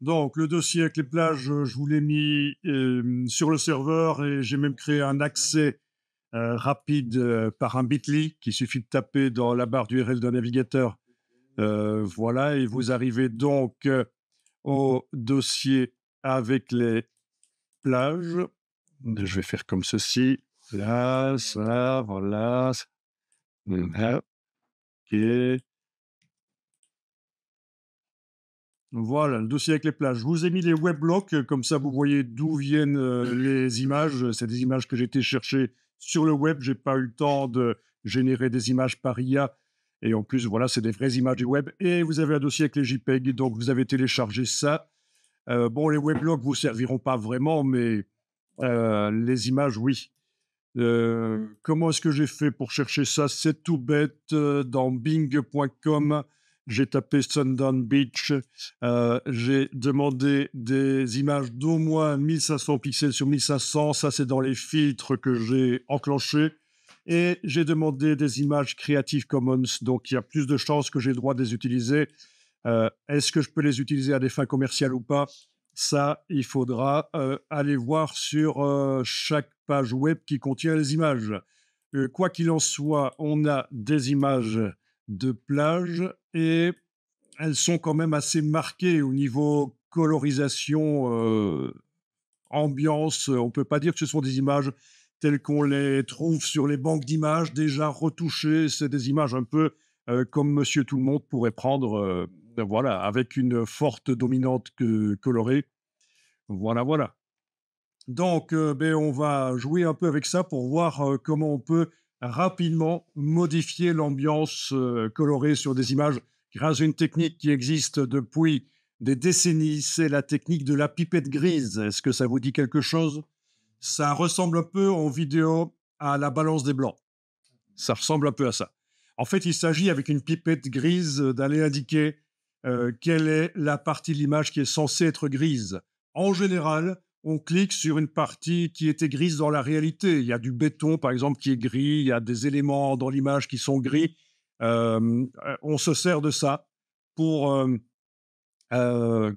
Donc, le dossier avec les plages, je vous l'ai mis sur le serveur et j'ai même créé un accès rapide par un bit.ly qu'il suffit de taper dans la barre d'URL d'un navigateur. Voilà, et vous arrivez donc au dossier avec les plages. Je vais faire comme ceci. Là, ça, voilà. Là, ok. Voilà, le dossier avec les plages. Je vous ai mis les weblogs, comme ça vous voyez d'où viennent les images. C'est des images que j'ai été chercher sur le web. J'ai pas eu le temps de générer des images par IA. Et en plus, voilà, c'est des vraies images du web. Et vous avez un dossier avec les JPEG, donc vous avez téléchargé ça. Bon, les weblogs vous serviront pas vraiment, mais les images, oui. Comment est-ce que j'ai fait pour chercher ça? C'est tout bête. Dans bing.com, j'ai tapé Sundown Beach. J'ai demandé des images d'au moins 1500 pixels sur 1500. Ça, c'est dans les filtres que j'ai enclenchés. Et j'ai demandé des images Creative Commons. Donc, il y a plus de chances que j'ai le droit de les utiliser. Est-ce que je peux les utiliser à des fins commerciales ou pas? Ça, il faudra aller voir sur chaque page web qui contient les images. Quoi qu'il en soit, on a des images de plage et elles sont quand même assez marquées au niveau colorisation, ambiance. On ne peut pas dire que ce sont des images telles qu'on les trouve sur les banques d'images déjà retouchées. C'est des images un peu comme Monsieur Tout-le-Monde pourrait prendre, voilà, avec une forte dominante colorée. Voilà, voilà. Donc, on va jouer un peu avec ça pour voir comment on peut rapidement modifier l'ambiance colorée sur des images grâce à une technique qui existe depuis des décennies. C'est la technique de la pipette grise. Est-ce que ça vous dit quelque chose? Ça ressemble un peu en vidéo à la balance des blancs. Ça ressemble un peu à ça. En fait, il s'agit avec une pipette grise d'aller indiquer quelle est la partie de l'image qui est censée être grise. En général, on clique sur une partie qui était grise dans la réalité. Il y a du béton, par exemple, qui est gris, il y a des éléments dans l'image qui sont gris. On se sert de ça pour euh,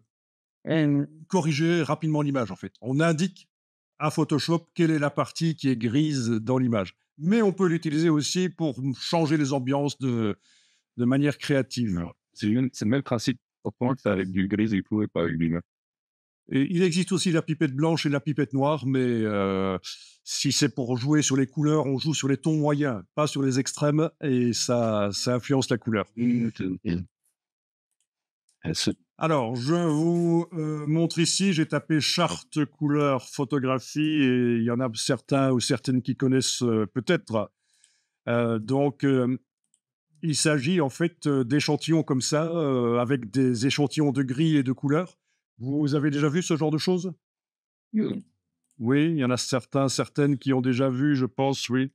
corriger rapidement l'image, en fait. On indique à Photoshop quelle est la partie qui est grise dans l'image. Mais on peut l'utiliser aussi pour changer les ambiances de manière créative. C'est le même principe. Au point que c'est avec du gris et tout, et pas avec du blanc. Et il existe aussi la pipette blanche et la pipette noire, mais si c'est pour jouer sur les couleurs, on joue sur les tons moyens, pas sur les extrêmes, et ça influence la couleur. Alors, je vous montre ici, j'ai tapé charte couleur photographie, et il y en a certains ou certaines qui connaissent peut-être. Donc, il s'agit en fait d'échantillons comme ça, avec des échantillons de gris et de couleurs. Vous avez déjà vu ce genre de choses? Oui, il y en a certains, certaines qui ont déjà vu, je pense, oui.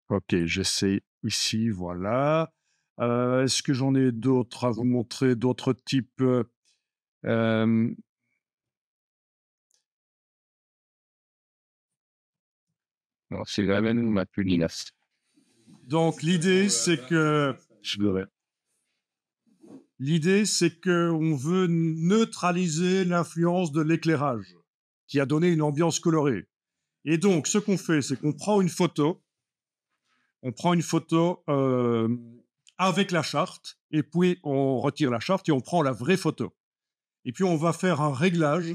Ok, j'essaie ici, voilà. Est-ce que j'en ai d'autres à vous montrer, d'autres types euh, Non, c'est la même masculine. Donc, l'idée, c'est que on veut neutraliser l'influence de l'éclairage qui a donné une ambiance colorée. Et donc, ce qu'on fait, c'est qu'on prend une photo, avec la charte, et puis on retire la charte et on prend la vraie photo. Et puis on va faire un réglage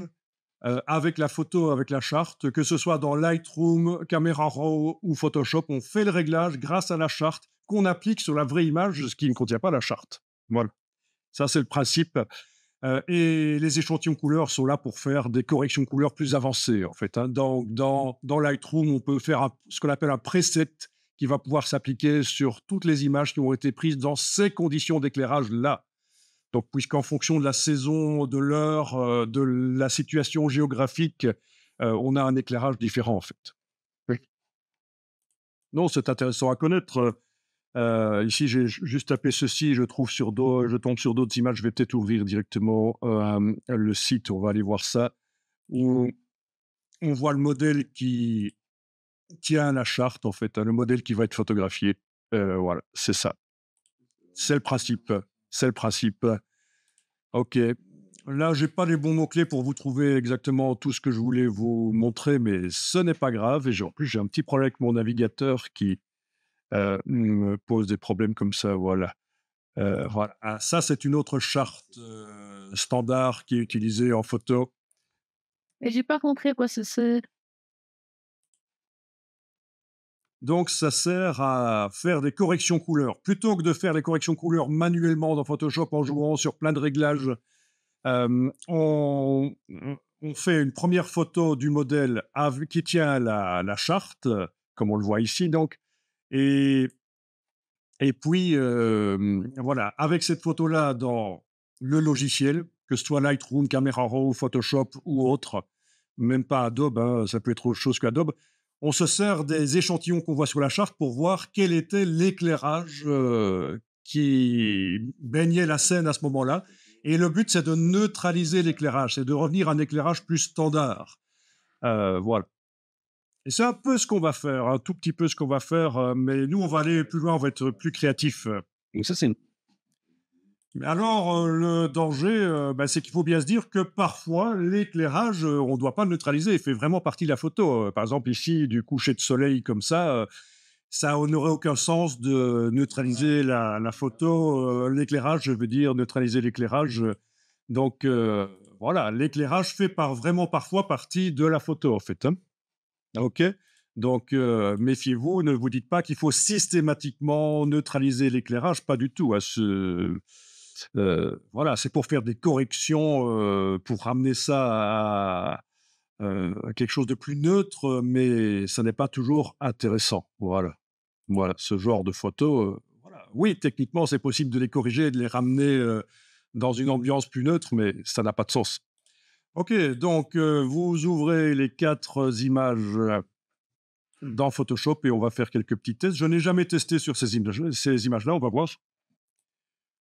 avec la photo, avec la charte, que ce soit dans Lightroom, Camera Raw ou Photoshop, on fait le réglage grâce à la charte qu'on applique sur la vraie image, ce qui ne contient pas la charte. Voilà. Ça, c'est le principe. Et les échantillons couleurs sont là pour faire des corrections couleurs plus avancées, en fait. Hein. Dans Lightroom, on peut faire ce qu'on appelle un preset qui va pouvoir s'appliquer sur toutes les images qui ont été prises dans ces conditions d'éclairage-là. Donc, puisqu'en fonction de la saison, de l'heure, de la situation géographique, on a un éclairage différent, en fait. Oui. Non, c'est intéressant à connaître. Ici, j'ai juste tapé ceci, je tombe sur d'autres images. Je vais peut-être ouvrir directement le site, on va aller voir ça, où on voit le modèle qui tient la charte, en fait, hein, le modèle qui va être photographié. Voilà, c'est ça. C'est le principe. C'est le principe. OK. Là, j'ai pas les bons mots-clés pour vous trouver exactement tout ce que je voulais vous montrer, mais ce n'est pas grave et en plus, j'ai un petit problème avec mon navigateur qui, me pose des problèmes comme ça, voilà. Voilà. Ah, ça, c'est une autre charte, standard qui est utilisée en photo. Et j'ai pas compris à quoi ça sert. Donc ça sert à faire des corrections couleurs. Plutôt que de faire les corrections couleurs manuellement dans Photoshop en jouant sur plein de réglages, on fait une première photo du modèle qui tient la charte, comme on le voit ici donc, et puis, voilà, avec cette photo-là dans le logiciel, que ce soit Lightroom, Camera Raw, Photoshop ou autre, même pas Adobe, hein, ça peut être autre chose qu'Adobe, on se sert des échantillons qu'on voit sur la charte pour voir quel était l'éclairage, qui baignait la scène à ce moment-là, et le but, c'est de neutraliser l'éclairage, c'est de revenir à un éclairage plus standard. Voilà. Et c'est un peu ce qu'on va faire, un tout petit peu ce qu'on va faire, mais nous, on va aller plus loin, on va être plus créatif. Donc ça, c'est une Mais alors, le danger, bah, c'est qu'il faut bien se dire que parfois, l'éclairage, on ne doit pas le neutraliser, il fait vraiment partie de la photo. Par exemple, ici, du coucher de soleil comme ça n'aurait aucun sens de neutraliser la photo, l'éclairage, je veux dire, neutraliser l'éclairage. Donc, voilà, l'éclairage fait vraiment parfois partie de la photo, en fait, hein. OK? Donc, méfiez-vous, ne vous dites pas qu'il faut systématiquement neutraliser l'éclairage, pas du tout, hein. Voilà, c'est pour faire des corrections, pour ramener ça à quelque chose de plus neutre, mais ça n'est pas toujours intéressant. Voilà. Voilà, ce genre de photos, voilà. Oui, techniquement, c'est possible de les corriger et de les ramener, dans une ambiance plus neutre, mais ça n'a pas de sens. OK, donc, vous ouvrez les 4 images, dans Photoshop et on va faire quelques petits tests. Je n'ai jamais testé sur ces images-là, on va voir.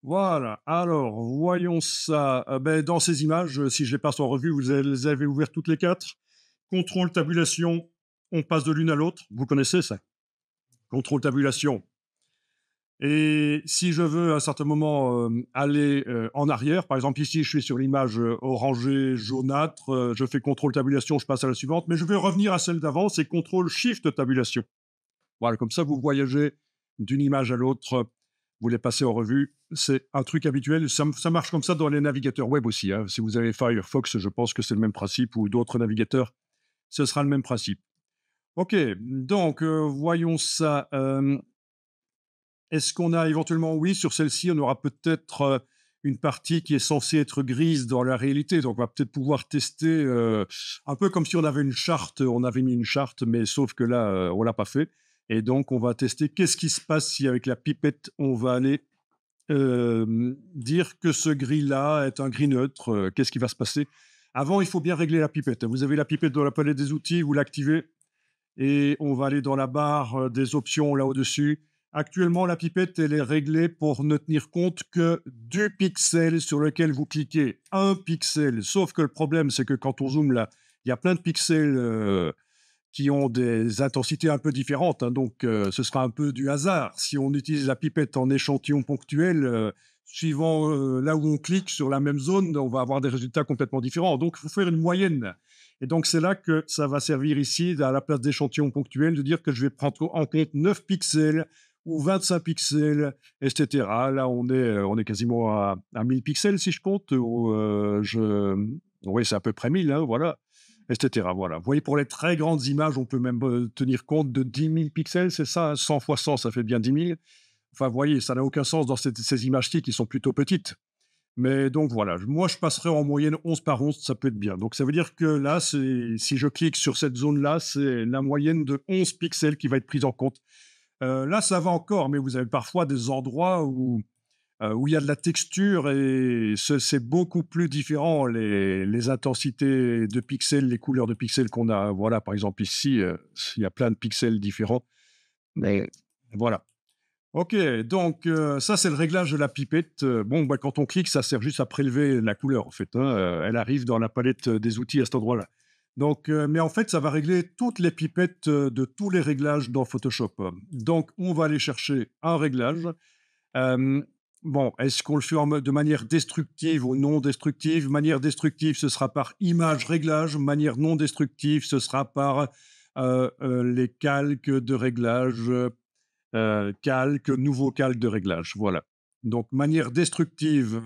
Voilà, alors voyons ça. Ben, dans ces images, si je les passe en revue, les avez ouvertes toutes les 4. Contrôle tabulation, on passe de l'une à l'autre. Vous connaissez ça? Contrôle tabulation. Et si je veux à un certain moment aller en arrière, par exemple ici je suis sur l'image orangée jaunâtre, je fais contrôle tabulation, je passe à la suivante, mais je vais revenir à celle d'avant, c'est contrôle shift tabulation. Voilà, comme ça, vous voyagez d'une image à l'autre, vous les passez en revue. C'est un truc habituel. Ça marche comme ça dans les navigateurs web aussi, hein. Si vous avez Firefox, je pense que c'est le même principe, ou d'autres navigateurs, ce sera le même principe. OK, donc voyons ça. Est-ce qu'on a éventuellement, oui, sur celle-ci, on aura peut-être une partie qui est censée être grise dans la réalité. Donc, on va peut-être pouvoir tester un peu comme si on avait une charte, on avait mis une charte, mais sauf que là, on l'a pas fait. Et donc, on va tester qu'est-ce qui se passe si avec la pipette, on va aller dire que ce gris-là est un gris neutre. Qu'est-ce qui va se passer? Avant, il faut bien régler la pipette. Vous avez la pipette dans la palette des outils, vous l'activez et on va aller dans la barre des options là au-dessus. Actuellement, la pipette, elle est réglée pour ne tenir compte que du pixel sur lequel vous cliquez. Un pixel. Sauf que le problème, c'est que quand on zoome là, il y a plein de pixels qui ont des intensités un peu différentes, hein, donc ce sera un peu du hasard. Si on utilise la pipette en échantillon ponctuel, suivant là où on clique sur la même zone, on va avoir des résultats complètement différents. Donc, il faut faire une moyenne. Et donc, c'est là que ça va servir ici, à la place d'échantillon ponctuel, de dire que je vais prendre en compte 9 pixels ou 25 pixels, etc. Là, on est quasiment à 1000 pixels, si je compte. Oui, c'est à peu près 1000, hein, voilà, etc. Voilà. Vous voyez, pour les très grandes images, on peut même tenir compte de 10 000 pixels, c'est ça, hein, 100 fois 100, ça fait bien 10 000. Enfin, vous voyez, ça n'a aucun sens dans ces images-ci qui sont plutôt petites. Mais donc voilà, moi je passerai en moyenne 11 par 11, ça peut être bien. Donc ça veut dire que là, si je clique sur cette zone-là, c'est la moyenne de 11 pixels qui va être prise en compte. Là, ça va encore, mais vous avez parfois des endroits où il y a de la texture et c'est beaucoup plus différent, les intensités de pixels, les couleurs de pixels qu'on a. Voilà, par exemple ici, il y a plein de pixels différents. Mais voilà. OK, donc ça, c'est le réglage de la pipette. Bon, bah, quand on clique, ça sert juste à prélever la couleur, en fait, hein, elle arrive dans la palette des outils à cet endroit-là. Donc mais en fait, ça va régler toutes les pipettes, de tous les réglages dans Photoshop. Donc on va aller chercher un réglage, hem bon, est-ce qu'on le fait de manière destructive ou non destructive? Manière destructive, ce sera par image réglage. Manière non destructive, ce sera par les calques de réglage, calque, nouveau calque de réglage. Voilà. Donc, manière destructive,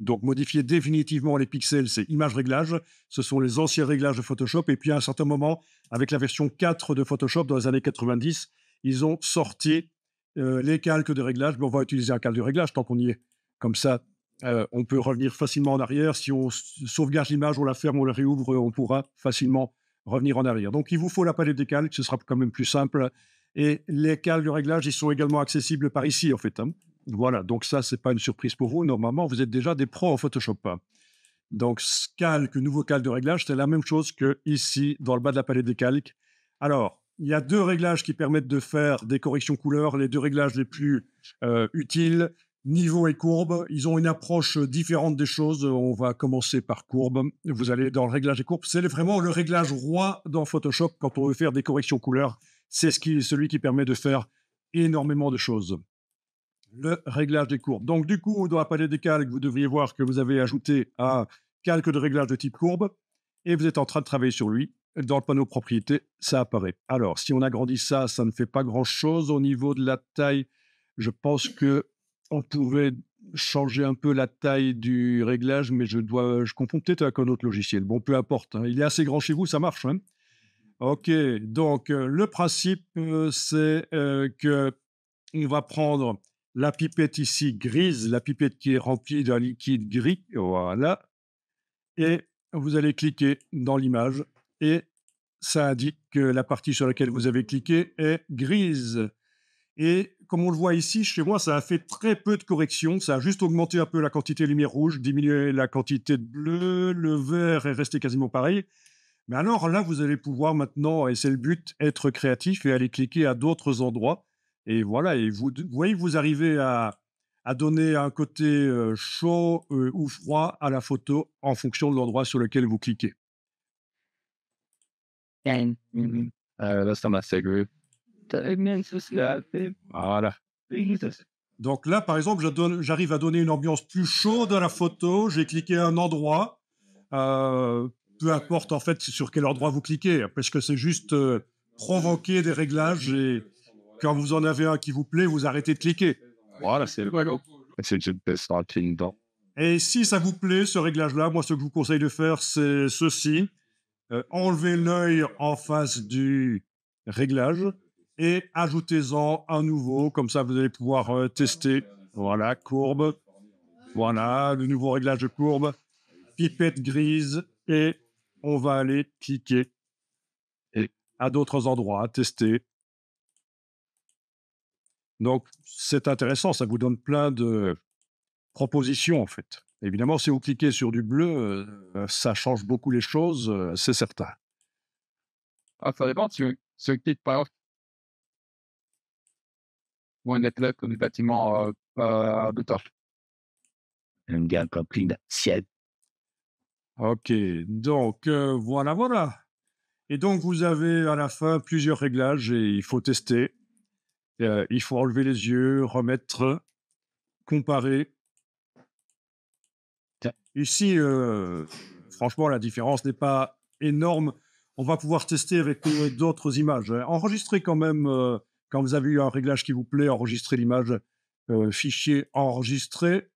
donc modifier définitivement les pixels, c'est image réglage. Ce sont les anciens réglages de Photoshop. Et puis, à un certain moment, avec la version 4 de Photoshop dans les années 90, ils ont sorti les calques de réglage. Mais on va utiliser un calque de réglage tant qu'on y est. Comme ça, on peut revenir facilement en arrière. Si on sauvegarde l'image, on la ferme, on la réouvre, on pourra facilement revenir en arrière. Donc, il vous faut la palette des calques. Ce sera quand même plus simple. Et les calques de réglage, ils sont également accessibles par ici, en fait, hein. Voilà, donc ça, c'est pas une surprise pour vous. Normalement, vous êtes déjà des pros en Photoshop, hein. Donc, calque, nouveau calque de réglage, c'est la même chose que ici, dans le bas de la palette des calques. Alors, il y a deux réglages qui permettent de faire des corrections couleurs. Les deux réglages les plus utiles, niveau et courbe. Ils ont une approche différente des choses. On va commencer par courbe. Vous allez dans le réglage et courbe. C'est vraiment le réglage roi dans Photoshop quand on veut faire des corrections couleurs. C'est celui qui permet de faire énormément de choses. Le réglage des courbes. Donc, du coup, dans la palette des calques, vous devriez voir que vous avez ajouté un calque de réglage de type courbe et vous êtes en train de travailler sur lui. Dans le panneau propriété, ça apparaît. Alors, si on agrandit ça, ça ne fait pas grand-chose au niveau de la taille. Je pense que on pourrait changer un peu la taille du réglage, mais je confonds peut-être avec un autre logiciel. Bon, peu importe, hein. Il est assez grand chez vous, ça marche, hein. Ok, donc le principe, c'est que on va prendre la pipette ici grise, la pipette qui est remplie d'un liquide gris, voilà, et vous allez cliquer dans l'image et ça indique que la partie sur laquelle vous avez cliqué est grise. Et comme on le voit ici, chez moi, ça a fait très peu de corrections. Ça a juste augmenté un peu la quantité de lumière rouge, diminué la quantité de bleu, le vert est resté quasiment pareil. Mais alors là, vous allez pouvoir maintenant, et c'est le but, être créatif et aller cliquer à d'autres endroits. Et voilà, et vous voyez, vous arrivez à donner un côté chaud ou froid à la photo en fonction de l'endroit sur lequel vous cliquez. Là, ça m'a servi. Voilà. Donc là, par exemple, j'arrive à donner une ambiance plus chaude à la photo. J'ai cliqué à un endroit. Euh, Peu importe en fait sur quel endroit vous cliquez, parce que c'est juste provoquer des réglages et quand vous en avez un qui vous plaît, vous arrêtez de cliquer. Voilà, c'est le c'est une pièce en dedans. Et si ça vous plaît, ce réglage-là, moi, ce que je vous conseille de faire, c'est ceci. Enlevez l'œil en face du réglage et ajoutez-en un nouveau. Comme ça, vous allez pouvoir tester. Voilà, courbe. Voilà, le nouveau réglage de courbe. Pipette grise. Et on va aller cliquer à d'autres endroits, tester. Donc, c'est intéressant. Ça vous donne plein de propositions, en fait. Évidemment, si vous cliquez sur du bleu, ça change beaucoup les choses, c'est certain. Ah, ça dépend, tu cliques par exemple, ou un athlète comme des bâtiments de top. Un gars compris le ciel. OK, donc voilà, voilà. Et donc vous avez à la fin plusieurs réglages et il faut tester. Il faut enlever les yeux, remettre, comparer. Ici, franchement, la différence n'est pas énorme. On va pouvoir tester avec d'autres images. Enregistrez quand même, quand vous avez eu un réglage qui vous plaît, enregistrez l'image, fichier enregistré.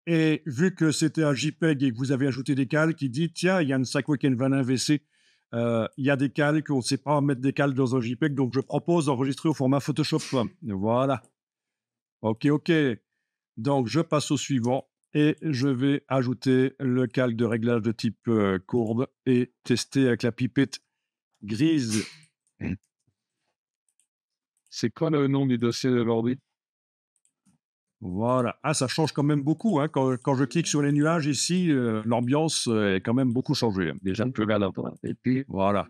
Et vu que c'était un JPEG et que vous avez ajouté des calques, il dit tiens, il y a une Sakweken Van VC, il y a des calques, on ne sait pas mettre des calques dans un JPEG, donc je propose d'enregistrer au format Photoshop. Voilà. Ok, ok. Donc je passe au suivant et je vais ajouter le calque de réglage de type courbe et tester avec la pipette grise. C'est quoi le nom du dossier de l'ordi? Voilà. Ah, ça change quand même beaucoup, hein. Quand je clique sur les nuages ici, l'ambiance est quand même beaucoup changée, hein. Déjà, un peu vers l'ordre. Et puis, Voilà.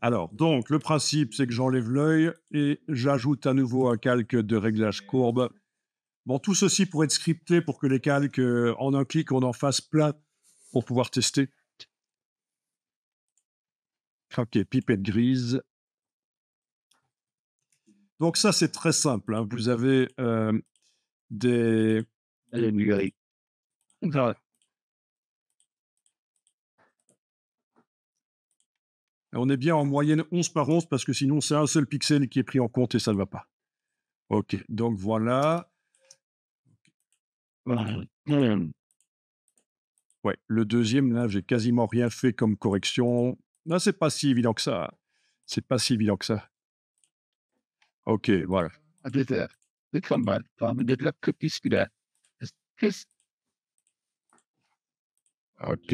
Alors, donc, le principe, c'est que j'enlève l'œil et j'ajoute à nouveau un calque de réglage courbe. Bon, tout ceci pour être scripté, pour que les calques, en un clic, on en fasse plein pour pouvoir tester. Ok, pipette grise. Donc ça, c'est très simple, hein. Vous avez des... Elle est ça, On est bien en moyenne 11 par 11 parce que sinon c'est un seul pixel qui est pris en compte et ça ne va pas. Ok, donc voilà. voilà. Ouais, le deuxième, là, j'ai quasiment rien fait comme correction. Non, c'est pas si évident que ça. C'est pas si évident que ça. Ok, voilà. Dit van mij, van dit laptopje daar. Is Ok.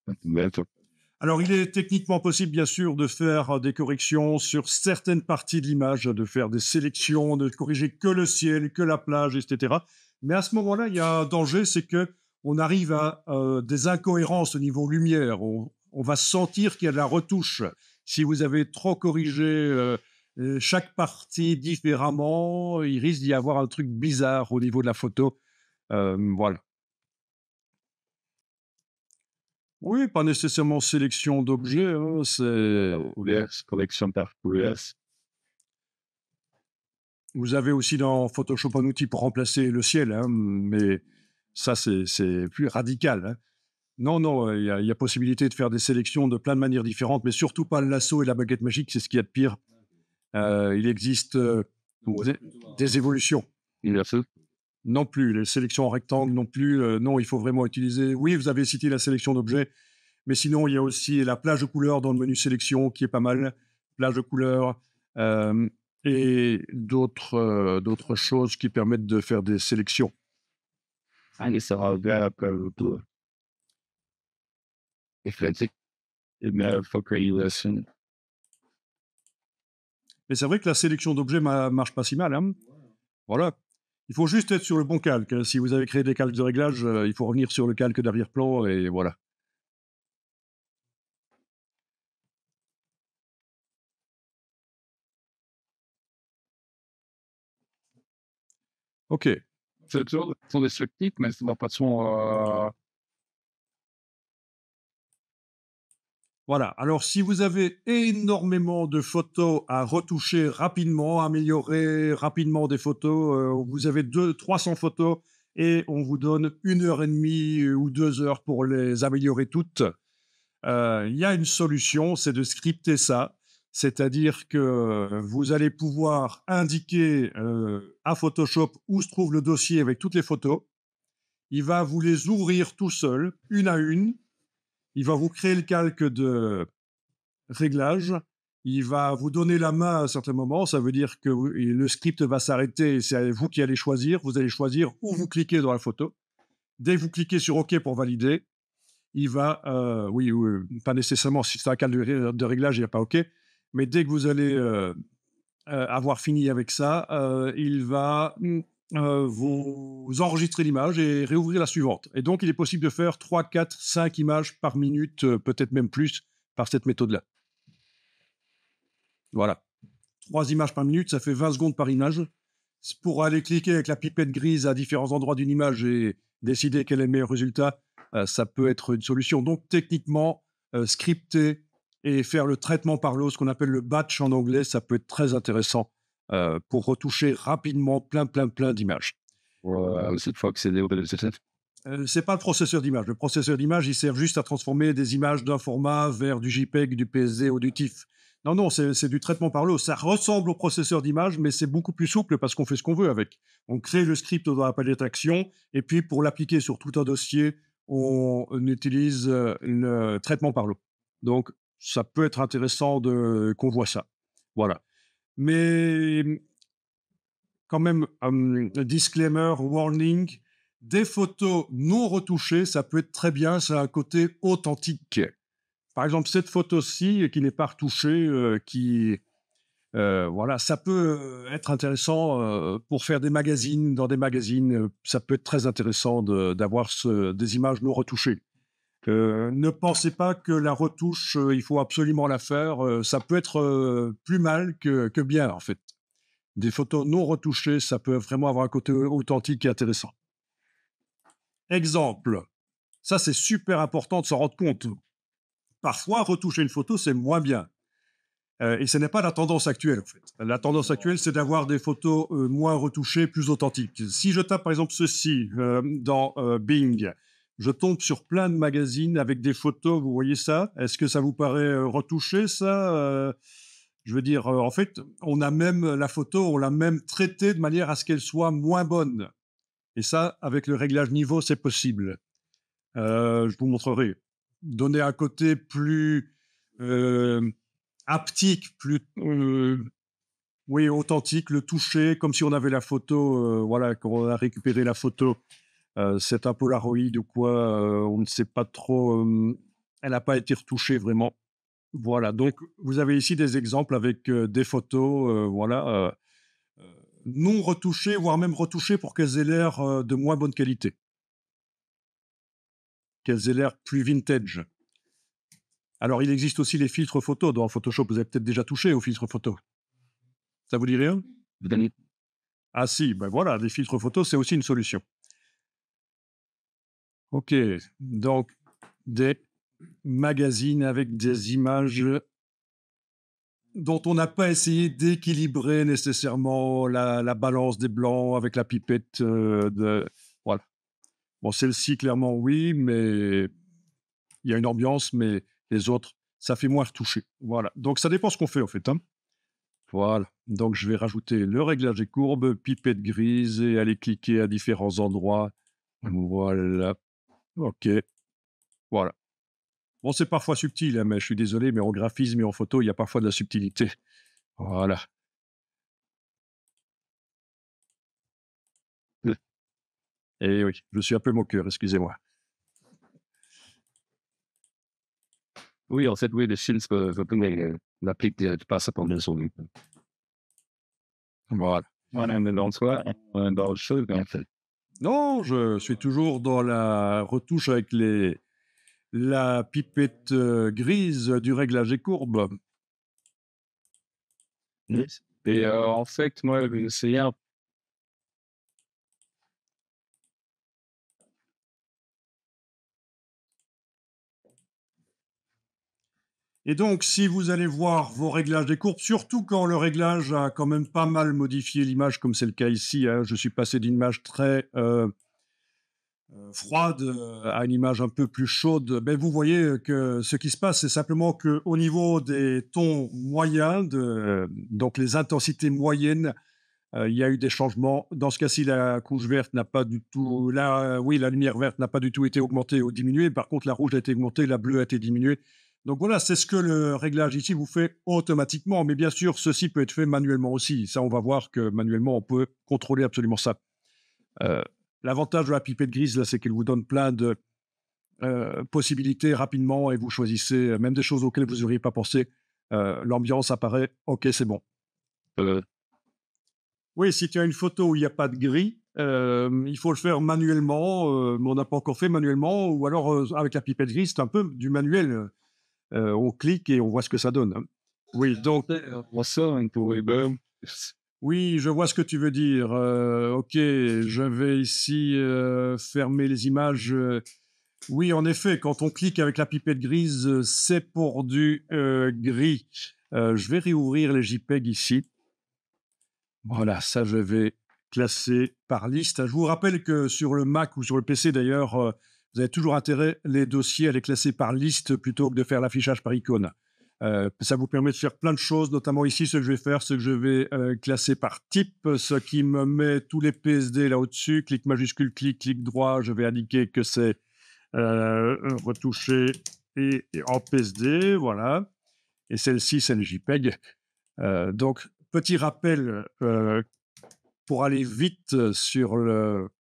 het Alors, il est techniquement possible, bien sûr, de faire des corrections sur certaines parties de l'image, de faire des sélections, de corriger que le ciel, que la plage, etc. Mais à ce moment-là, il y a un danger, c'est que on arrive à des incohérences au niveau lumière. On va sentir qu'il y a de la retouche. Si vous avez trop corrigé chaque partie différemment, il risque d'y avoir un truc bizarre au niveau de la photo. Voilà. Oui, pas nécessairement sélection d'objets, hein, c'est... Yes, collection d'artworks. Vous avez aussi dans Photoshop un outil pour remplacer le ciel, hein, mais ça, c'est plus radical, hein. Non, non, il y a possibilité de faire des sélections de plein de manières différentes, mais surtout pas le lasso et la baguette magique, c'est ce qu'il y a de pire. Il existe des évolutions. Il a fait. Non plus, les sélections en rectangle non plus. Non, il faut vraiment utiliser... Oui, vous avez cité la sélection d'objets, mais sinon, il y a aussi la plage de couleurs dans le menu sélection qui est pas mal. Plage de couleurs et d'autres choses qui permettent de faire des sélections. Ah, il sera bien après le tour. Il fait dit, il faut qu'il listen. Mais c'est vrai que la sélection d'objets marche pas si mal, hein. Voilà. Il faut juste être sur le bon calque, hein. Si vous avez créé des calques de réglage, il faut revenir sur le calque d'arrière-plan et voilà. Ok. C'est toujours sont destructifs, mais c'est de façon. Voilà. Alors, si vous avez énormément de photos à retoucher rapidement, améliorer rapidement des photos, vous avez 300 photos et on vous donne 1 heure et demie ou 2 heures pour les améliorer toutes. Il y a une solution, c'est de scripter ça. C'est-à-dire que vous allez pouvoir indiquer à Photoshop où se trouve le dossier avec toutes les photos. Il va vous les ouvrir tout seul, une à une. Il va vous créer le calque de réglage. Il va vous donner la main à un certain moment. Ça veut dire que le script va s'arrêter et c'est vous qui allez choisir. Vous allez choisir où vous cliquez dans la photo. Dès que vous cliquez sur OK pour valider, il va, oui, pas nécessairement, si c'est un calque de réglage, il n'y a pas OK, mais dès que vous allez avoir fini avec ça, il va vous enregistrer l'image et réouvrir la suivante. Et donc, il est possible de faire 3, 4, 5 images par minute, peut-être même plus, par cette méthode-là. Voilà. 3 images par minute, ça fait 20 secondes par image. Pour aller cliquer avec la pipette grise à différents endroits d'une image et décider quel est le meilleur résultat, ça peut être une solution. Donc, techniquement, scripter et faire le traitement par l'eau, ce qu'on appelle le batch en anglais, ça peut être très intéressant pour retoucher rapidement plein d'images. Cette fois que c'est des C'est pas le processeur d'image. Le processeur d'image, il sert juste à transformer des images d'un format vers du JPEG, du PSD ou du TIFF. Non, non, c'est du traitement par l'eau. Ça ressemble au processeur d'image, mais c'est beaucoup plus souple parce qu'on fait ce qu'on veut avec. On crée le script dans la palette d'action, et puis pour l'appliquer sur tout un dossier, on utilise le traitement par l'eau. Donc, ça peut être intéressant qu'on voit ça. Voilà. Mais quand même, disclaimer, warning, des photos non retouchées, ça peut être très bien, ça a un côté authentique. Par exemple, cette photo-ci, qui n'est pas retouchée, voilà, ça peut être intéressant pour faire des magazines. Dans des magazines, ça peut être très intéressant d'avoir des images non retouchées. Ne pensez pas que la retouche, il faut absolument la faire. Ça peut être plus mal que bien, en fait. Des photos non retouchées, ça peut vraiment avoir un côté authentique et intéressant. Exemple, ça c'est super important de s'en rendre compte. Parfois, retoucher une photo, c'est moins bien. Et ce n'est pas la tendance actuelle, en fait. La tendance actuelle, c'est d'avoir des photos moins retouchées, plus authentiques. Si je tape, par exemple, ceci dans Bing, je tombe sur plein de magazines avec des photos, vous voyez ça? Est-ce que ça vous paraît retouché, ça? Je veux dire, en fait, on a même la photo, on l'a même traitée de manière à ce qu'elle soit moins bonne. Et ça, avec le réglage niveau, c'est possible. Je vous montrerai. Donner un côté plus haptique, plus oui, authentique, le toucher, comme si on avait la photo, voilà, quand on a récupéré la photo, c'est un Polaroid ou quoi, on ne sait pas trop, elle n'a pas été retouchée vraiment. Voilà, donc vous avez ici des exemples avec des photos, voilà, non retouchées, voire même retouchées pour qu'elles aient l'air de moins bonne qualité, qu'elles aient l'air plus vintage. Alors, il existe aussi les filtres photos dans Photoshop. Vous avez peut-être déjà touché aux filtres photos. Ça vous dit rien? Vous donnez Ah si, ben voilà, des filtres photos, c'est aussi une solution. Ok, donc des magazines avec des images dont on n'a pas essayé d'équilibrer nécessairement la balance des blancs avec la pipette de... Voilà. Bon, celle-ci, clairement, oui, mais il y a une ambiance, mais les autres, ça fait moins retouché. Voilà. Donc, ça dépend ce qu'on fait, en fait, hein. Voilà. Donc, je vais rajouter le réglage des courbes, pipette grise et aller cliquer à différents endroits. Voilà. OK. Voilà. Bon, c'est parfois subtil, hein, mais je suis désolé, mais en graphisme et en photo, il y a parfois de la subtilité. Voilà. Et oui, je suis un peu moqueur, excusez-moi. Oui, en fait, oui, les films, l'applique passe par des souris. Voilà. Voilà, mais dans soi, dans le jeu, en fait. Non, je suis toujours dans la retouche avec la pipette grise du réglage des courbes. Et en fait, moi, j'ai essayé un Et donc, si vous allez voir vos réglages des courbes, surtout quand le réglage a quand même pas mal modifié l'image, comme c'est le cas ici, hein, je suis passé d'une image très froide à une image un peu plus chaude, ben vous voyez que ce qui se passe, c'est simplement qu'au niveau des tons moyens, donc les intensités moyennes, il y a eu des changements. Dans ce cas-ci, la couche verte n'a pas du tout, oui, la lumière verte n'a pas du tout été augmentée ou diminuée. Par contre, la rouge a été augmentée, la bleue a été diminuée. Donc voilà, c'est ce que le réglage ici vous fait automatiquement. Mais bien sûr, ceci peut être fait manuellement aussi. Ça, on va voir que manuellement, on peut contrôler absolument ça. Euh, L'avantage de la pipette grise, là, c'est qu'elle vous donne plein de possibilités rapidement et vous choisissez même des choses auxquelles vous n'auriez pas pensé. L'ambiance apparaît, ok, c'est bon. peu. Oui, si tu as une photo où il n'y a pas de gris, il faut le faire manuellement, mais on n'a pas encore fait manuellement, ou alors avec la pipette grise, c'est un peu du manuel. On clique et on voit ce que ça donne, hein. Oui, donc, On sort un peu, oui, je vois ce que tu veux dire. Ok, je vais ici fermer les images. Oui, en effet, quand on clique avec la pipette grise, c'est pour du gris. Je vais réouvrir les JPEG ici. Voilà, ça, je vais classer par liste. Je vous rappelle que sur le Mac ou sur le PC, d'ailleurs, vous avez toujours intérêt, les dossiers, à les classer par liste plutôt que de faire l'affichage par icône. Ça vous permet de faire plein de choses, notamment ici, ce que je vais faire, c'est que je vais classer par type, ce qui me met tous les PSD là au-dessus. Clic majuscule, clic droit, je vais indiquer que c'est retouché et en PSD, voilà. Et celle-ci, c'est le JPEG. Donc, petit rappel, pour aller vite sur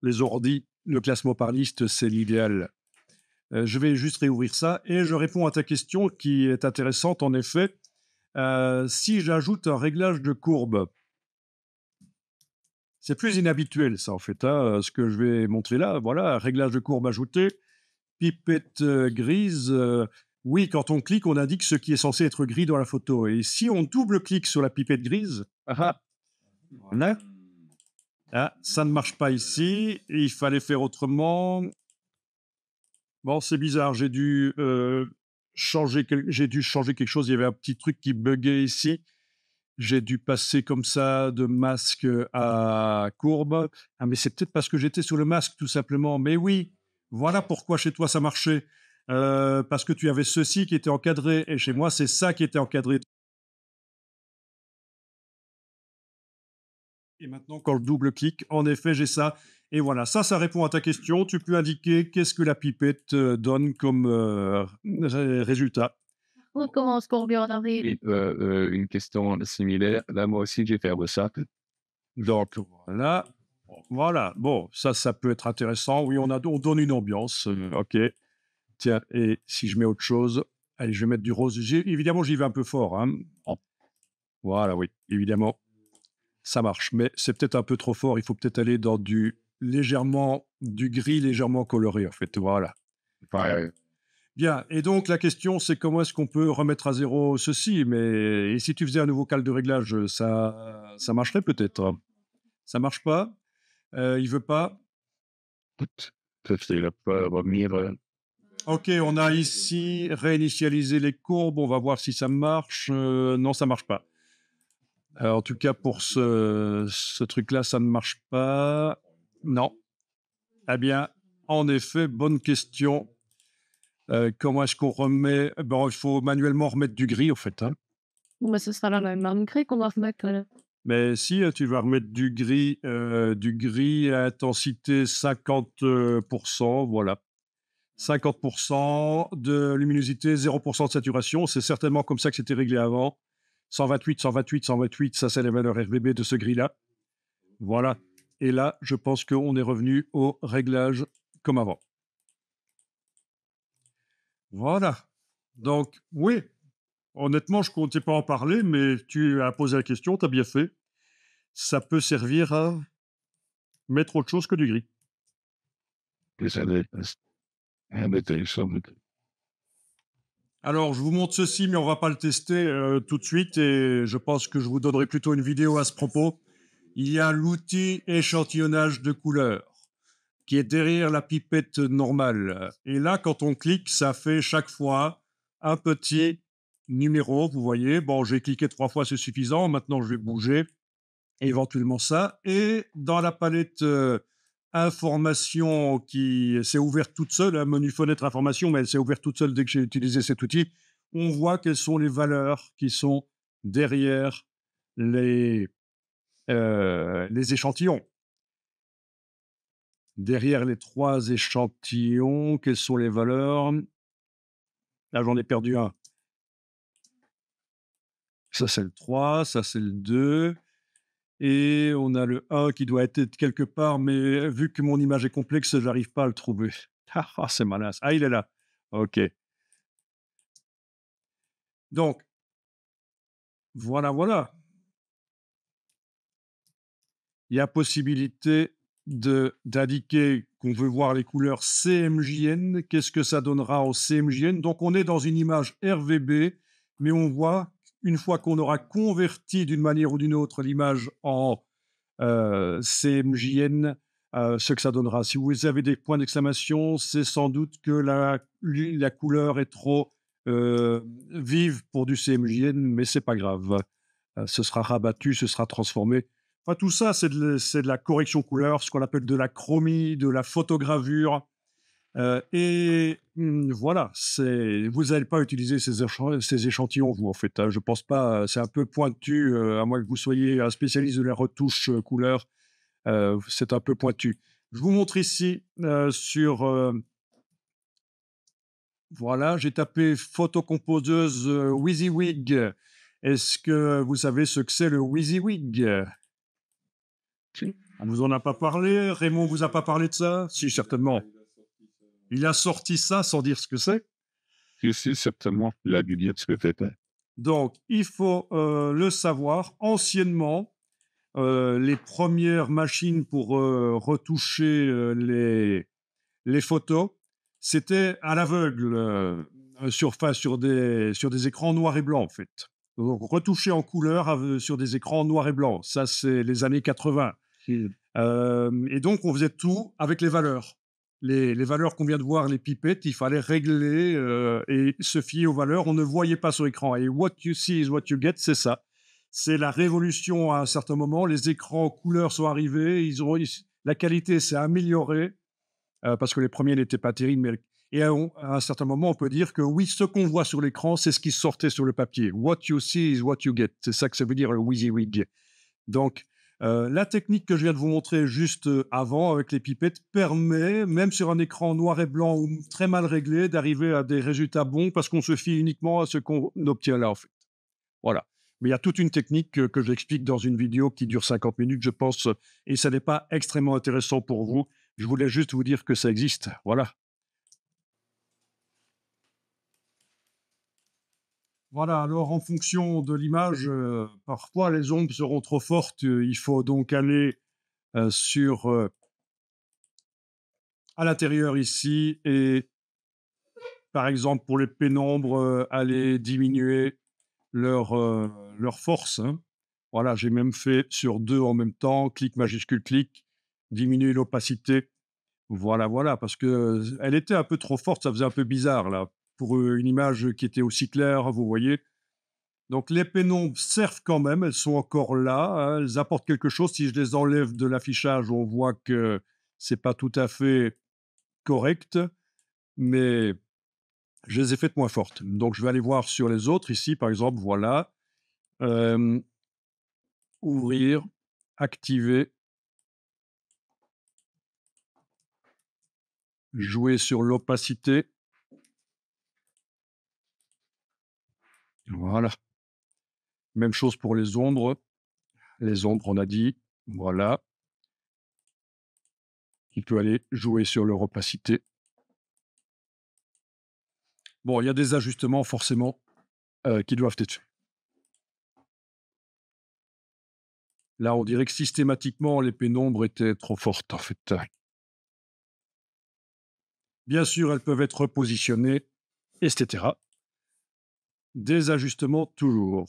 les ordis, le classement par liste, c'est l'idéal. Je vais juste réouvrir ça et je réponds à ta question qui est intéressante en effet. Si j'ajoute un réglage de courbe, c'est plus inhabituel ça en fait, hein, ce que je vais montrer là. Voilà, réglage de courbe ajouté, pipette grise. Oui, quand on clique, on indique ce qui est censé être gris dans la photo. Et si on double-clique sur la pipette grise, voilà. Ah, ça ne marche pas ici. Il fallait faire autrement. Bon, c'est bizarre. J'ai dû j'ai dû changer quelque chose. Il y avait un petit truc qui buguait ici. J'ai dû passer comme ça de masque à courbe. Ah, mais c'est peut-être parce que j'étais sur le masque, tout simplement. Mais oui, voilà pourquoi chez toi ça marchait. Parce que tu avais ceci qui était encadré, et chez moi, c'est ça qui était encadré. Et maintenant, quand je double-clique, en effet, j'ai ça. Et voilà, ça répond à ta question. Tu peux indiquer qu'est-ce que la pipette donne comme résultat. On commence pour bien arrive. Et, une question similaire. Là, moi aussi, j'ai fait ça. Donc, voilà. Bon, ça peut être intéressant. Oui, on donne une ambiance. OK. Tiens, et si je mets autre chose, allez, je vais mettre du rose. Évidemment, j'y vais un peu fort, hein. Voilà, oui, évidemment, ça marche. Mais c'est peut-être un peu trop fort. Il faut peut-être aller dans du gris légèrement coloré, en fait. Voilà. Ouais. Bien. Et donc, la question, c'est comment est-ce qu'on peut remettre à zéro ceci? Mais et si tu faisais un nouveau cal de réglage, ça marcherait peut-être. Ça marche pas? Il veut pas? Peut-être qu'il va revenir. OK, on a ici réinitialiser les courbes. On va voir si ça marche. Non, ça marche pas. En tout cas, pour ce truc-là, ça ne marche pas. Non. Eh bien, en effet, bonne question. Comment est-ce qu'on remet? Bon, il faut manuellement remettre du gris, au fait, hein. Mais ce sera la même grille qu'on va remettre. Mais si, tu vas remettre du gris à intensité 50 voilà. 50 de luminosité, 0 de saturation. C'est certainement comme ça que c'était réglé avant. 128, 128, 128, ça, c'est les valeurs RVB de ce gris-là. Voilà. Et là, je pense qu'on est revenu au réglage comme avant. Voilà. Donc, oui, honnêtement, je ne comptais pas en parler, mais tu as posé la question, tu as bien fait. Ça peut servir à mettre autre chose que du gris. Alors, je vous montre ceci, mais on ne va pas le tester tout de suite, et je pense que je vous donnerai plutôt une vidéo à ce propos. Il y a l'outil échantillonnage de couleurs qui est derrière la pipette normale. Et là, quand on clique, ça fait chaque fois un petit numéro, vous voyez. Bon, j'ai cliqué 3 fois, c'est suffisant. Maintenant, je vais bouger éventuellement ça. Et dans la palette information qui s'est ouverte toute seule, un menu fenêtre information, mais elle s'est ouverte toute seule dès que j'ai utilisé cet outil, on voit quelles sont les valeurs qui sont derrière les échantillons. Derrière les 3 échantillons, quelles sont les valeurs? Là, j'en ai perdu un. Ça, c'est le 3, ça, c'est le 2, et on a le 1 qui doit être quelque part, mais vu que mon image est complexe, j'arrive pas à le trouver. Ah, c'est malin. Ah, il est là. OK. Donc, voilà. Il y a possibilité d'indiquer qu'on veut voir les couleurs CMJN. Qu'est-ce que ça donnera en CMJN? Donc, on est dans une image RVB, mais on voit, une fois qu'on aura converti d'une manière ou d'une autre l'image en CMJN, ce que ça donnera. Si vous avez des points d'exclamation, c'est sans doute que la couleur est trop vive pour du CMJN, mais c'est pas grave. Ce sera rabattu, ce sera transformé. Enfin, tout ça, c'est de la correction couleur, ce qu'on appelle de la chromie, de la photogravure. Voilà, vous n'allez pas utiliser ces échantillons, vous, en fait, hein. Je pense pas, c'est un peu pointu, à moins que vous soyez un spécialiste de la retouche couleur, c'est un peu pointu. Je vous montre ici voilà, j'ai tapé photocomposeuse WYSIWYG. Est-ce que vous savez ce que c'est le WYSIWYG? On vous en a pas parlé? Raymond vous a pas parlé de ça? Si, certainement. Il a sorti ça sans dire ce que c'est. Si, certainement, il a dû dire ce que c'était. Donc, il faut le savoir. Anciennement, les premières machines pour retoucher les photos, c'était à l'aveugle, sur des écrans noirs et blancs, en fait. Donc, retoucher en couleur sur des écrans noirs et blancs. Ça, c'est les années 80. Et donc, on faisait tout avec les valeurs. les valeurs qu'on vient de voir, les pipettes, il fallait régler et se fier aux valeurs. On ne voyait pas sur l'écran. Et what you see is what you get, c'est ça. C'est la révolution à un certain moment. Les écrans couleurs sont arrivés. La qualité s'est améliorée parce que les premiers n'étaient pas terribles. Et à un certain moment, on peut dire que oui, ce qu'on voit sur l'écran, c'est ce qui sortait sur le papier. What you see is what you get. C'est ça que ça veut dire le WYSIWYG. Donc, la technique que je viens de vous montrer juste avant avec les pipettes permet, même sur un écran noir et blanc ou très mal réglé, d'arriver à des résultats bons parce qu'on se fie uniquement à ce qu'on obtient là, en fait. Voilà. Mais il y a toute une technique que j'explique dans une vidéo qui dure 50 minutes, je pense, et ça n'est pas extrêmement intéressant pour vous. Je voulais juste vous dire que ça existe. Voilà. Voilà, alors en fonction de l'image, parfois les ombres seront trop fortes. Il faut donc aller à l'intérieur ici et par exemple pour les pénombres, aller diminuer leur force, hein. Voilà, j'ai même fait sur 2 en même temps, clic majuscule clic, diminuer l'opacité. Voilà, voilà, parce que elle était un peu trop forte, ça faisait un peu bizarre là, pour une image qui était aussi claire, vous voyez. Donc les pénombres servent quand même, elles sont encore là, hein, elles apportent quelque chose. Si je les enlève de l'affichage, on voit que c'est pas tout à fait correct, mais je les ai faites moins fortes. Donc je vais aller voir sur les autres ici, par exemple, voilà, hem, ouvrir, activer, jouer sur l'opacité. Voilà. Même chose pour les ombres. Les ombres, on a dit, voilà. Il peut aller jouer sur leur opacité. Bon, il y a des ajustements forcément qui doivent être faits. Là, on dirait que systématiquement, les pénombres étaient trop fortes, en fait. Bien sûr, elles peuvent être repositionnées, etc. Des ajustements toujours.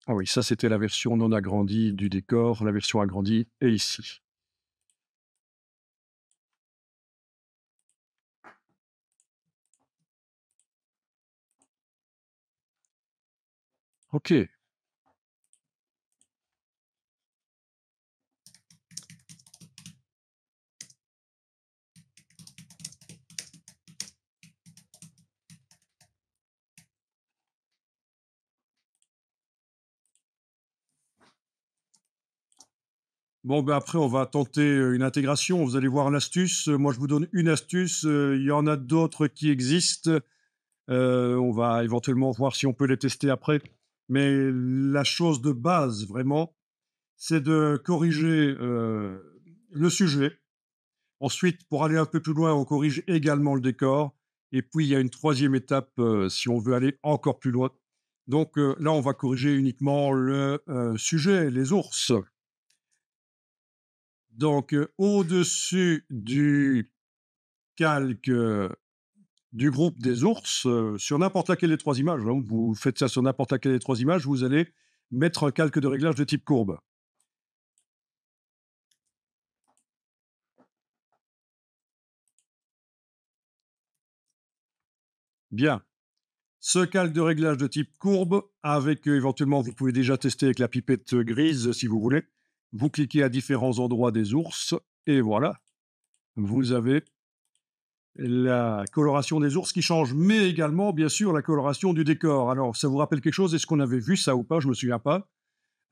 Ah oui, ça, c'était la version non agrandie du décor. La version agrandie est ici. OK. Bon, ben, après, on va tenter, une intégration. Vous allez voir l'astuce. Moi, je vous donne une astuce, il y en a d'autres qui existent. On va éventuellement voir si on peut les tester après. Mais la chose de base, vraiment, c'est de corriger, le sujet. Ensuite, pour aller un peu plus loin, on corrige également le décor et puis il y a une troisième étape, si on veut aller encore plus loin. Donc, là, on va corriger uniquement le, sujet, les ours. Donc, au-dessus du calque, du groupe des ours, sur n'importe laquelle des 3 images, hein, vous faites ça sur n'importe laquelle des 3 images, vous allez mettre un calque de réglage de type courbe. Bien. Ce calque de réglage de type courbe avec, éventuellement, vous pouvez déjà tester avec la pipette, grise, si vous voulez. Vous cliquez à différents endroits des ours et voilà, vous avez la coloration des ours qui change, mais également, bien sûr, la coloration du décor. Alors, ça vous rappelle quelque chose? Est-ce qu'on avait vu ça ou pas? Je me souviens pas.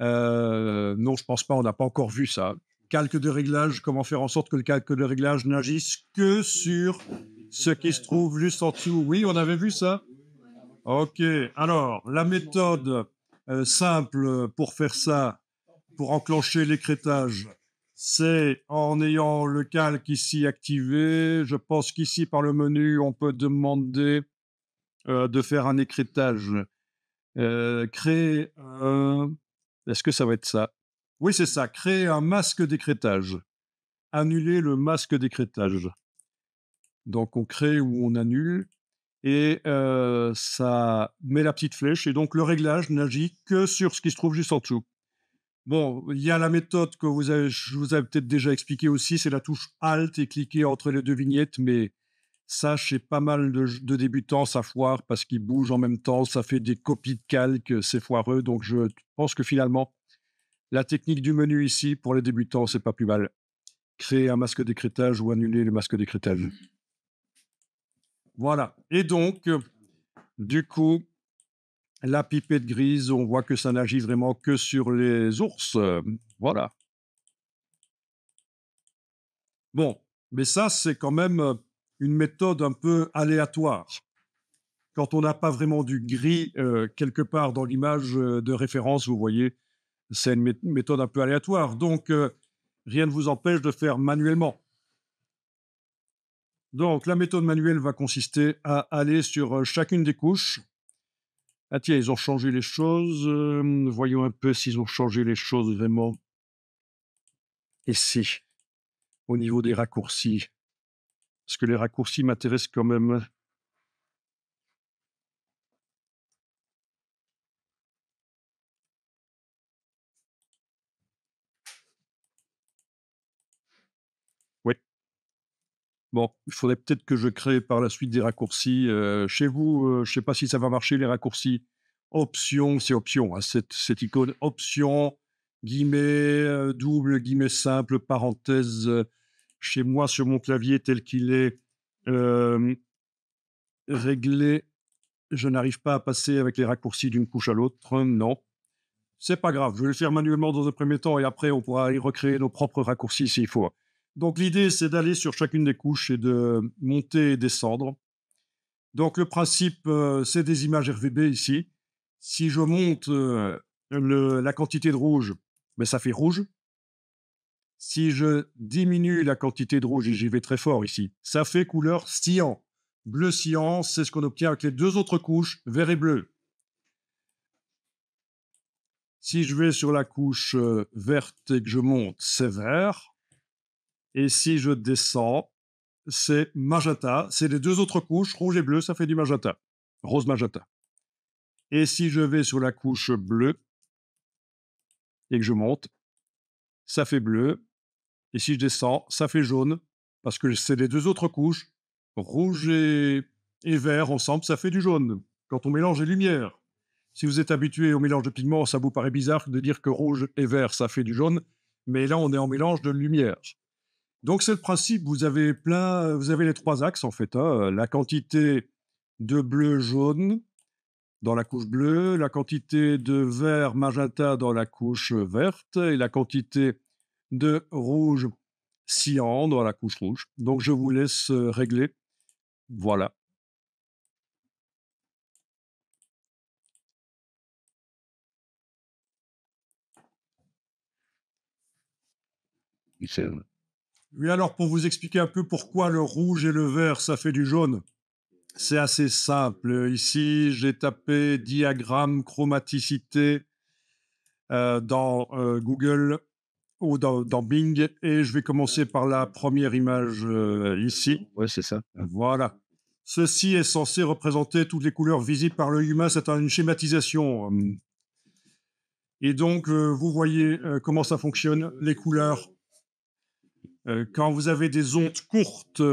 Non, je pense pas, on n'a pas encore vu ça. Calque de réglage, comment faire en sorte que le calque de réglage n'agisse que sur ce qui se trouve juste en dessous. Oui, on avait vu ça? OK. Alors, la méthode, simple pour faire ça, pour enclencher l'écrêtage, c'est en ayant le calque ici activé. Je pense qu'ici, par le menu, on peut demander, de faire un écrêtage. Créer un est-ce que ça va être ça? Oui, c'est ça, créer un masque d'écrêtage. Annuler le masque d'écrêtage. Donc on crée ou on annule et ça met la petite flèche et donc le réglage n'agit que sur ce qui se trouve juste en dessous. Bon, il y a la méthode que je vous avais peut-être déjà expliqué aussi, c'est la touche Alt et cliquer entre les 2 vignettes, mais ça, chez pas mal de débutants, ça foire parce qu'ils bougent en même temps, ça fait des copies de calque, c'est foireux. Donc je pense que finalement, la technique du menu ici, pour les débutants, c'est pas plus mal. Créer un masque d'écrêtage ou annuler le masque d'écrêtage. Voilà. Et donc, du coup, la pipette grise, on voit que ça n'agit vraiment que sur les ours. Voilà. Bon, mais ça, c'est quand même une méthode un peu aléatoire. Quand on n'a pas vraiment du gris quelque part dans l'image de référence, vous voyez, c'est une méthode un peu aléatoire. Donc, rien ne vous empêche de faire manuellement. Donc, la méthode manuelle va consister à aller sur chacune des couches. Ah tiens, ils ont changé les choses. Voyons un peu s'ils ont changé les choses vraiment. Ici, au niveau des raccourcis. Parce que les raccourcis m'intéressent quand même. Oui. Bon, il faudrait peut-être que je crée par la suite des raccourcis. Chez vous, je ne sais pas si ça va marcher, les raccourcis. Option, c'est option, hein, cette icône option, guillemets, double, guillemets simple, parenthèse. Chez moi, sur mon clavier tel qu'il est réglé, je n'arrive pas à passer avec les raccourcis d'une couche à l'autre. Non, c'est pas grave. Je vais le faire manuellement dans un premier temps et après, on pourra y recréer nos propres raccourcis s'il faut. Donc, l'idée, c'est d'aller sur chacune des couches et de monter et descendre. Donc, le principe, c'est des images RVB ici. Si je monte la quantité de rouge, ben, ça fait rouge. Si je diminue la quantité de rouge, et j'y vais très fort ici, ça fait couleur cyan. Bleu cyan, c'est ce qu'on obtient avec les 2 autres couches, vert et bleu. Si je vais sur la couche verte et que je monte, c'est vert. Et si je descends, c'est magenta. C'est les 2 autres couches, rouge et bleu, ça fait du magenta. Rose magenta. Et si je vais sur la couche bleue et que je monte, ça fait bleu. Et si je descends, ça fait jaune. Parce que c'est les 2 autres couches, rouge et vert ensemble, ça fait du jaune. Quand on mélange les lumières. Si vous êtes habitué au mélange de pigments, ça vous paraît bizarre de dire que rouge et vert, ça fait du jaune. Mais là, on est en mélange de lumière. Donc, c'est le principe. Vous avez les 3 axes, en fait, hein. La quantité de bleu jaune dans la couche bleue, la quantité de vert magenta dans la couche verte et la quantité de rouge cyan dans la couche rouge. Donc, je vous laisse régler. Voilà. Oui, alors, pour vous expliquer un peu pourquoi le rouge et le vert, ça fait du jaune, c'est assez simple. Ici, j'ai tapé diagramme chromaticité dans Google ou dans Bing et je vais commencer par la première image ici. Ouais, c'est ça. Voilà. Ceci est censé représenter toutes les couleurs visibles par l'œil humain. C'est une schématisation. Et donc, vous voyez comment ça fonctionne, les couleurs. Quand vous avez des ondes courtes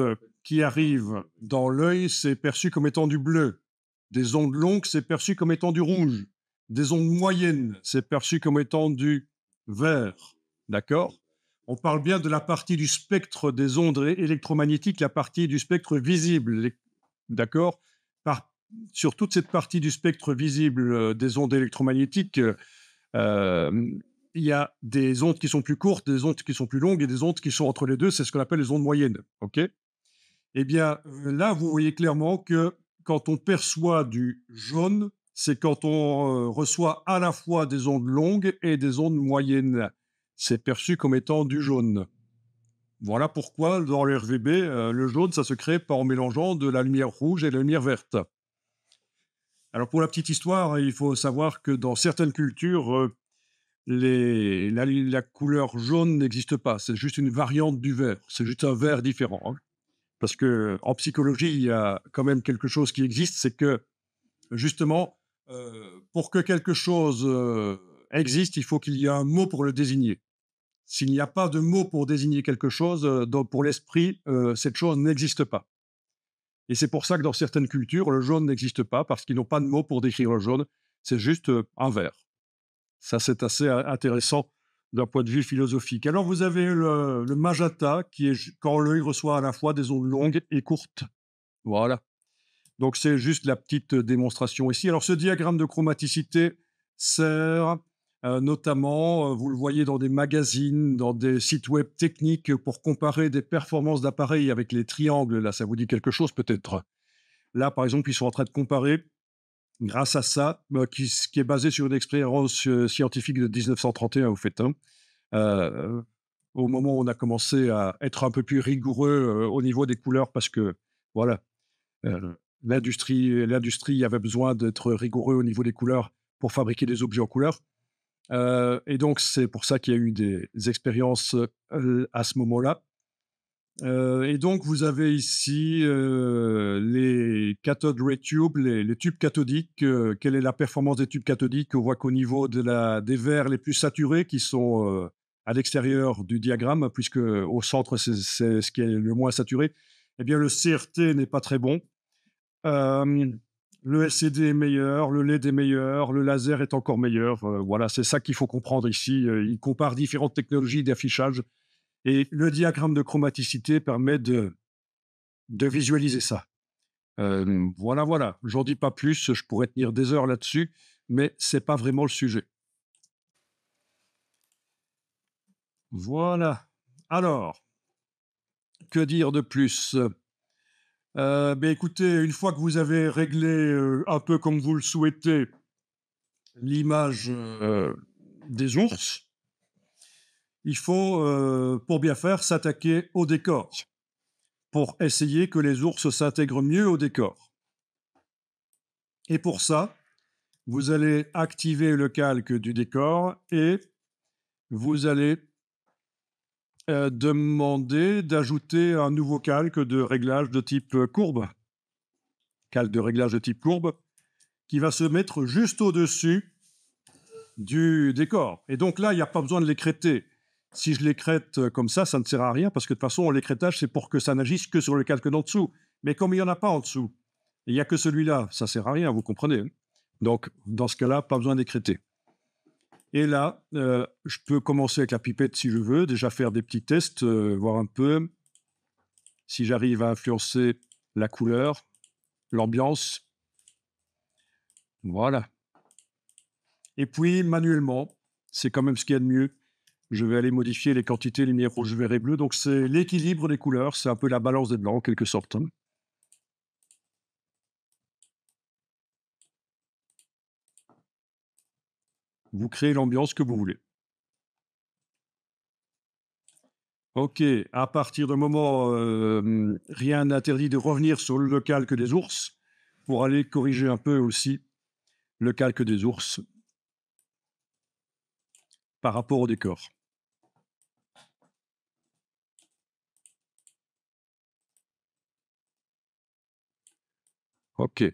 qui arrivent dans l'œil, c'est perçu comme étant du bleu. Des ondes longues, c'est perçu comme étant du rouge. Des ondes moyennes, c'est perçu comme étant du vert. D'accord? On parle bien de la partie du spectre des ondes électromagnétiques, la partie du spectre visible. D'accord? Sur toute cette partie du spectre visible des ondes électromagnétiques, il y a des ondes qui sont plus courtes, des ondes qui sont plus longues et des ondes qui sont entre les deux. C'est ce qu'on appelle les ondes moyennes. OK? Eh bien, là, vous voyez clairement que quand on perçoit du jaune, c'est quand on reçoit à la fois des ondes longues et des ondes moyennes. C'est perçu comme étant du jaune. Voilà pourquoi, dans le RVB, le jaune, ça se crée en mélangeant de la lumière rouge et de la lumière verte. Alors, pour la petite histoire, il faut savoir que dans certaines cultures, la couleur jaune n'existe pas. C'est juste une variante du vert. C'est juste un vert différent. Hein. Parce que en psychologie, il y a quand même quelque chose qui existe, c'est que justement, pour que quelque chose existe, il faut qu'il y ait un mot pour le désigner. S'il n'y a pas de mot pour désigner quelque chose, pour l'esprit, cette chose n'existe pas. Et c'est pour ça que dans certaines cultures, le jaune n'existe pas, parce qu'ils n'ont pas de mot pour décrire le jaune. C'est juste un vert. Ça, c'est assez intéressant d'un point de vue philosophique. Alors, vous avez le magenta, qui est quand l'œil reçoit à la fois des ondes longues et courtes. Voilà. Donc, c'est juste la petite démonstration ici. Alors, ce diagramme de chromaticité sert notamment, vous le voyez dans des magazines, dans des sites web techniques, pour comparer des performances d'appareils avec les triangles. Là, ça vous dit quelque chose peut-être. Là, par exemple, ils sont en train de comparer, grâce à ça, qui est basé sur une expérience scientifique de 1931, au fait. Au moment où on a commencé à être un peu plus rigoureux au niveau des couleurs, parce que, voilà, l'industrie avait besoin d'être rigoureux au niveau des couleurs pour fabriquer des objets en couleur. Et donc, c'est pour ça qu'il y a eu des expériences à ce moment-là. Et donc, vous avez ici les cathode ray tubes, les tubes cathodiques. Quelle est la performance des tubes cathodiques? On voit qu'au niveau des verres les plus saturés, qui sont à l'extérieur du diagramme, puisque au centre, c'est ce qui est le moins saturé, eh bien, le CRT n'est pas très bon. Le LCD est meilleur, le LED est meilleur, le laser est encore meilleur. Voilà, c'est ça qu'il faut comprendre ici. Il compare différentes technologies d'affichage. Et le diagramme de chromaticité permet de visualiser ça. Voilà, voilà. J'en dis pas plus, je pourrais tenir des heures là-dessus, mais c'est pas vraiment le sujet. Voilà. Alors, que dire de plus? Écoutez, une fois que vous avez réglé un peu comme vous le souhaitez l'image des ours, il faut, pour bien faire, s'attaquer au décor, pour essayer que les ours s'intègrent mieux au décor. Et pour ça, vous allez activer le calque du décor et vous allez demander d'ajouter un nouveau calque de réglage de type courbe. Calque de réglage de type courbe qui va se mettre juste au-dessus du décor. Et donc là, il n'y a pas besoin de l'écrêter. Si je l'écrète comme ça ne sert à rien parce que de toute façon, l'écrêtage, c'est pour que ça n'agisse que sur le calque d'en dessous. Mais comme il n'y en a pas en dessous, il n'y a que celui-là, ça ne sert à rien, vous comprenez, hein. Donc, dans ce cas-là, pas besoin d'écrêter. Et là, je peux commencer avec la pipette si je veux, déjà faire des petits tests, voir un peu si j'arrive à influencer la couleur, l'ambiance. Voilà. Et puis, manuellement, c'est quand même ce qu'il y a de mieux. Je vais aller modifier les quantités lumière rouge, vert et bleu. Donc, c'est l'équilibre des couleurs. C'est un peu la balance des blancs, en quelque sorte, hein. Vous créez l'ambiance que vous voulez. OK. À partir du moment, rien n'interdit de revenir sur le calque des ours pour aller corriger un peu aussi le calque des ours par rapport au décor. OK.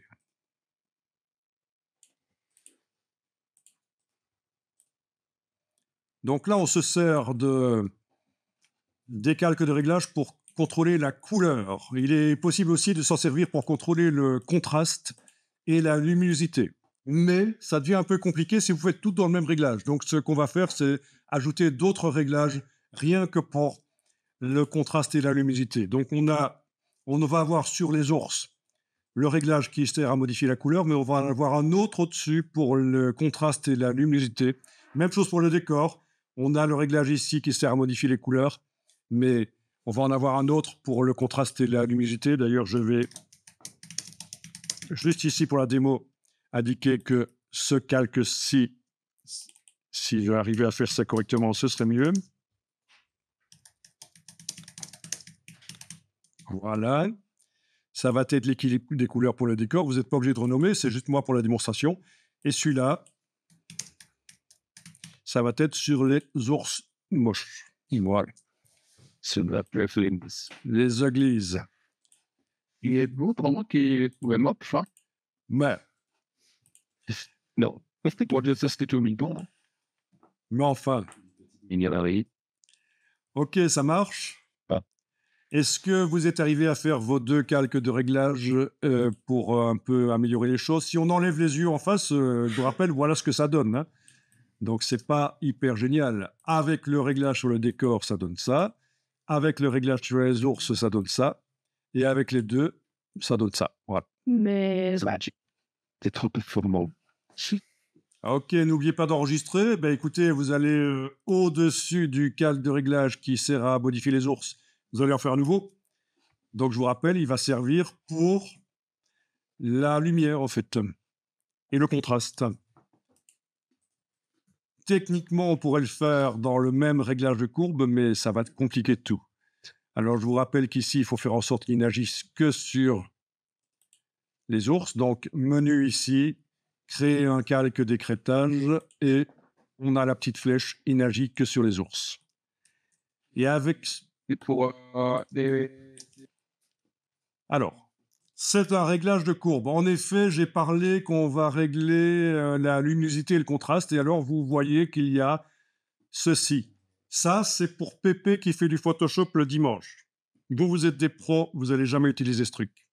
Donc là, on se sert des calques de réglage pour contrôler la couleur. Il est possible aussi de s'en servir pour contrôler le contraste et la luminosité. Mais ça devient un peu compliqué si vous faites tout dans le même réglage. Donc ce qu'on va faire, c'est ajouter d'autres réglages rien que pour le contraste et la luminosité. Donc on va avoir sur les ours le réglage qui sert à modifier la couleur, mais on va en avoir un autre au-dessus pour le contraste et la luminosité. Même chose pour le décor. On a le réglage ici qui sert à modifier les couleurs, mais on va en avoir un autre pour le contraste et la luminosité. D'ailleurs, je vais juste ici pour la démo indiquer que ce calque-ci, si j'arrivais à faire ça correctement, ce serait mieux. Voilà. Ça va être l'équilibre des couleurs pour le décor. Vous n'êtes pas obligé de renommer, c'est juste moi pour la démonstration. Et celui-là, ça va être sur les ours moches. Voilà. Les uglies. Il y a d'autres moments qui pourraient m'op, ça. Mais, Non. Moi, je sais ce que tu me dis. mais enfin, Il y a la ok, ça marche. Ah. Est-ce que vous êtes arrivé à faire vos 2 calques de réglage pour un peu améliorer les choses? Si on enlève les yeux en face, je vous rappelle, voilà ce que ça donne, hein. Donc, c'est pas hyper génial. Avec le réglage sur le décor, ça donne ça. Avec le réglage sur les ours, ça donne ça. Et avec les deux, ça donne ça. Voilà. Mais magic. C'est trop performant. Ok, n'oubliez pas d'enregistrer. Ben, écoutez, vous allez au-dessus du calque de réglage qui sert à modifier les ours. Vous allez en faire un nouveau. Donc, je vous rappelle, il va servir pour la lumière, en fait, et le contraste. Techniquement, on pourrait le faire dans le même réglage de courbe, mais ça va compliquer tout. Alors, je vous rappelle qu'ici, il faut faire en sorte qu'il n'agisse que sur les ours. Donc, menu ici, créer un calque d'écrêtage, et on a la petite flèche, il n'agit que sur les ours. Et avec... Et pour Alors, c'est un réglage de courbe. En effet, j'ai parlé qu'on va régler la luminosité et le contraste, et alors vous voyez qu'il y a ceci. Ça, c'est pour Pépé qui fait du Photoshop le dimanche. Vous êtes des pros, vous n'allez jamais utiliser ce truc.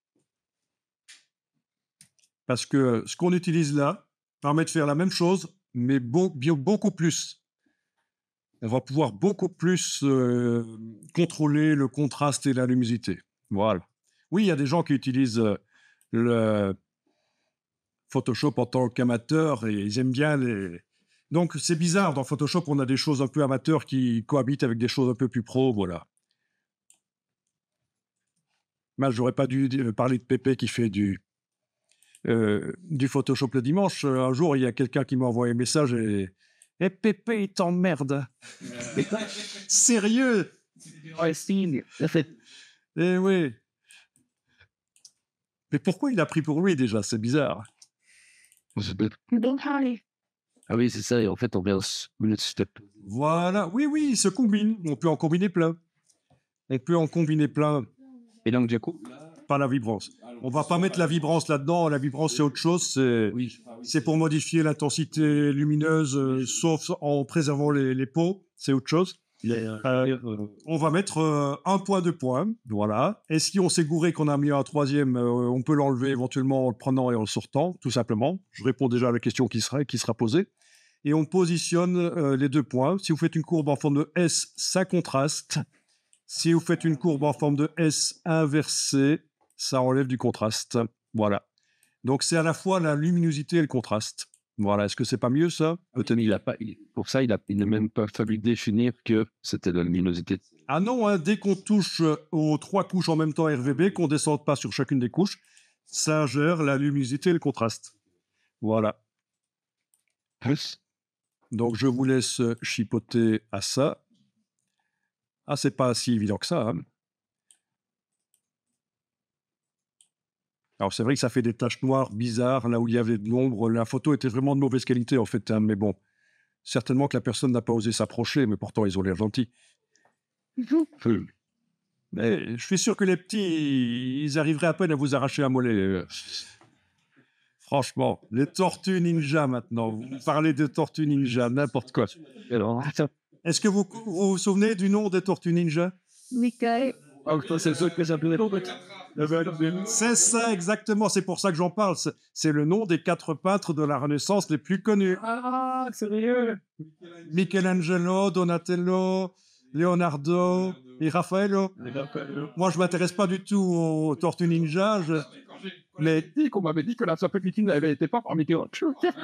Parce que ce qu'on utilise là permet de faire la même chose, mais beaucoup plus. On va pouvoir beaucoup plus contrôler le contraste et la luminosité. Voilà. Oui, il y a des gens qui utilisent le Photoshop en tant qu'amateur et ils aiment bien les... Donc, c'est bizarre. Dans Photoshop, on a des choses un peu amateurs qui cohabitent avec des choses un peu plus pro, voilà. Mais j'aurais pas dû parler de Pépé qui fait du Photoshop le dimanche. Un jour, il y a quelqu'un qui m'a envoyé un message et Pépé, il t'emmerde. Sérieux? Eh oui. Mais pourquoi il a pris pour lui déjà? C'est bizarre. don't hurry. Ah oui, c'est ça. Et en fait, on vient une step. Voilà. Oui, oui, il se combine. On peut en combiner plein. On peut en combiner plein. Et donc, du coup, Pas la vibrance. On va pas mettre la vibrance là-dedans. La vibrance, c'est autre chose. C'est pour modifier l'intensité lumineuse, sauf en préservant les pots. C'est autre chose. On va mettre un point de point, voilà. Et si on s'est gouré qu'on a mis un troisième, on peut l'enlever éventuellement en le prenant et en le sortant, tout simplement. Je réponds déjà à la question qui sera posée. Et on positionne les 2 points. Si vous faites une courbe en forme de S, ça contraste. Si vous faites une courbe en forme de S inversée, ça enlève du contraste. Voilà. Donc c'est à la fois la luminosité et le contraste. Voilà, est-ce que c'est pas mieux ça? peut-être il a pas. Pour ça, il n'a même pas fallu définir que c'était de la luminosité. Ah non, hein, dès qu'on touche aux 3 couches en même temps RVB, qu'on ne descende pas sur chacune des couches, ça gère la luminosité et le contraste. Voilà. Plus. Donc je vous laisse chipoter à ça. Ah, c'est pas si évident que ça, hein. Alors c'est vrai que ça fait des taches noires bizarres là où il y avait de l'ombre. La photo était vraiment de mauvaise qualité en fait, hein, mais bon, certainement que la personne n'a pas osé s'approcher, mais pourtant ils ont l'air gentils. Mais je suis sûr que les petits, ils arriveraient à peine à vous arracher un mollet. Franchement, les tortues ninja maintenant. Vous parlez de tortues ninja, n'importe quoi. Alors, Est-ce que vous souvenez du nom des tortues ninja? Michael. c'est ça que j'appelais. C'est ça exactement, c'est pour ça que j'en parle. C'est le nom des 4 peintres de la Renaissance les plus connus. Ah, sérieux? Michelangelo, Donatello, Leonardo et Raffaello. Moi, je m'intéresse pas du tout aux tortues ninja. Mais dit qu'on m'avait dit que la sapelitine n'avait été pas parmi les autres choses. C'est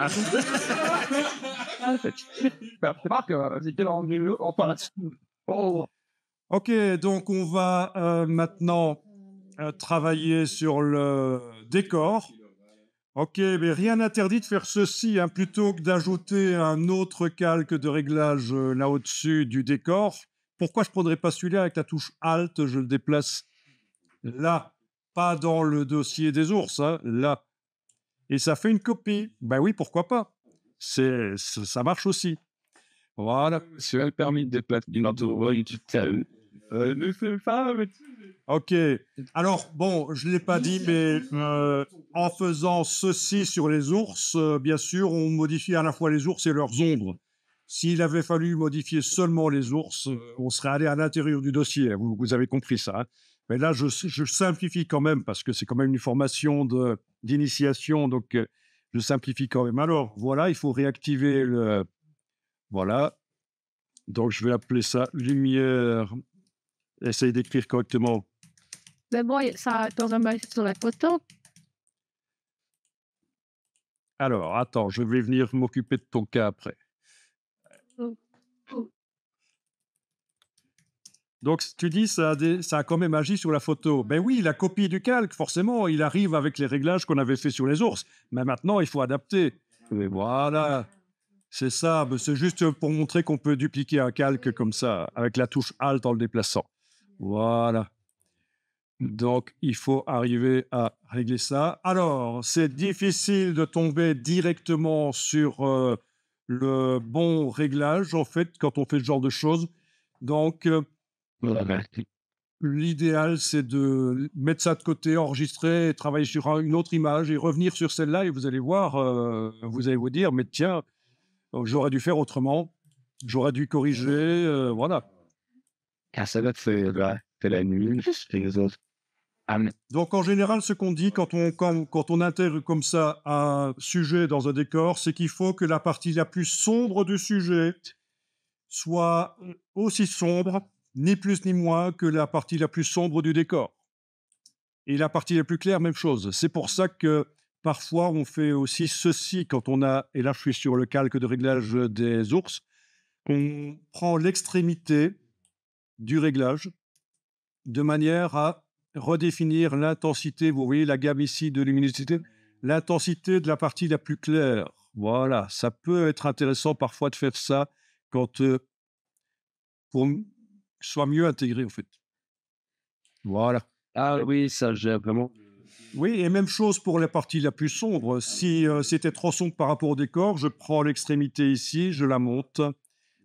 pas que c'était en face. Oh. Ok, donc on va maintenant travailler sur le décor. Ok, mais rien n'interdit de faire ceci, hein, plutôt que d'ajouter un autre calque de réglage là au-dessus du décor. Pourquoi je ne prendrais pas celui-là avec la touche Alt, je le déplace là, pas dans le dossier des ours, hein, là. Et ça fait une copie. Ben oui, pourquoi pas. Ça marche aussi. Voilà. C'est le permis de déplacer une entourage du tel. Ne fais pas, Ok. Alors, bon, je ne l'ai pas dit, mais en faisant ceci sur les ours, bien sûr, on modifie à la fois les ours et leurs ombres. S'il avait fallu modifier seulement les ours, on serait allé à l'intérieur du dossier. Vous avez compris ça, hein. Mais là, je simplifie quand même, parce que c'est quand même une formation d'initiation, donc je simplifie quand même. Alors, voilà, il faut réactiver le... Voilà. Donc, je vais appeler ça lumière. Essaye d'écrire correctement. Mais bon, ça, dans un match sur la photo. Alors, attends, je vais venir m'occuper de ton cas après. Donc, tu dis, ça a quand même agi sur la photo. Ben oui, la copie du calque, forcément, il arrive avec les réglages qu'on avait fait sur les ours. Mais maintenant, il faut adapter. Et voilà, c'est ça. Ben, c'est juste pour montrer qu'on peut dupliquer un calque comme ça, avec la touche Alt en le déplaçant. Voilà. Donc, il faut arriver à régler ça. Alors, c'est difficile de tomber directement sur le bon réglage, en fait, quand on fait ce genre de choses. Donc, l'idéal, c'est de mettre ça de côté, enregistrer, et travailler sur une autre image et revenir sur celle-là et vous allez voir, vous allez vous dire, mais tiens, j'aurais dû faire autrement, j'aurais dû corriger, voilà. Quand ça va te faire la nuit, et les autres. Donc, en général, ce qu'on dit quand on intègre comme ça un sujet dans un décor, c'est qu'il faut que la partie la plus sombre du sujet soit aussi sombre, ni plus ni moins, que la partie la plus sombre du décor. Et la partie la plus claire, même chose. C'est pour ça que parfois, on fait aussi ceci quand on a, et là je suis sur le calque de réglage des ours, on prend l'extrémité du réglage de manière à redéfinir l'intensité, vous voyez la gamme ici de luminosité, l'intensité de la partie la plus claire. Voilà, ça peut être intéressant parfois de faire ça quand pour que ce soit mieux intégré en fait. Voilà. Ah oui, ça, j'ai vraiment. Oui, et même chose pour la partie la plus sombre. Si c'était trop sombre par rapport au décor, je prends l'extrémité ici, je la monte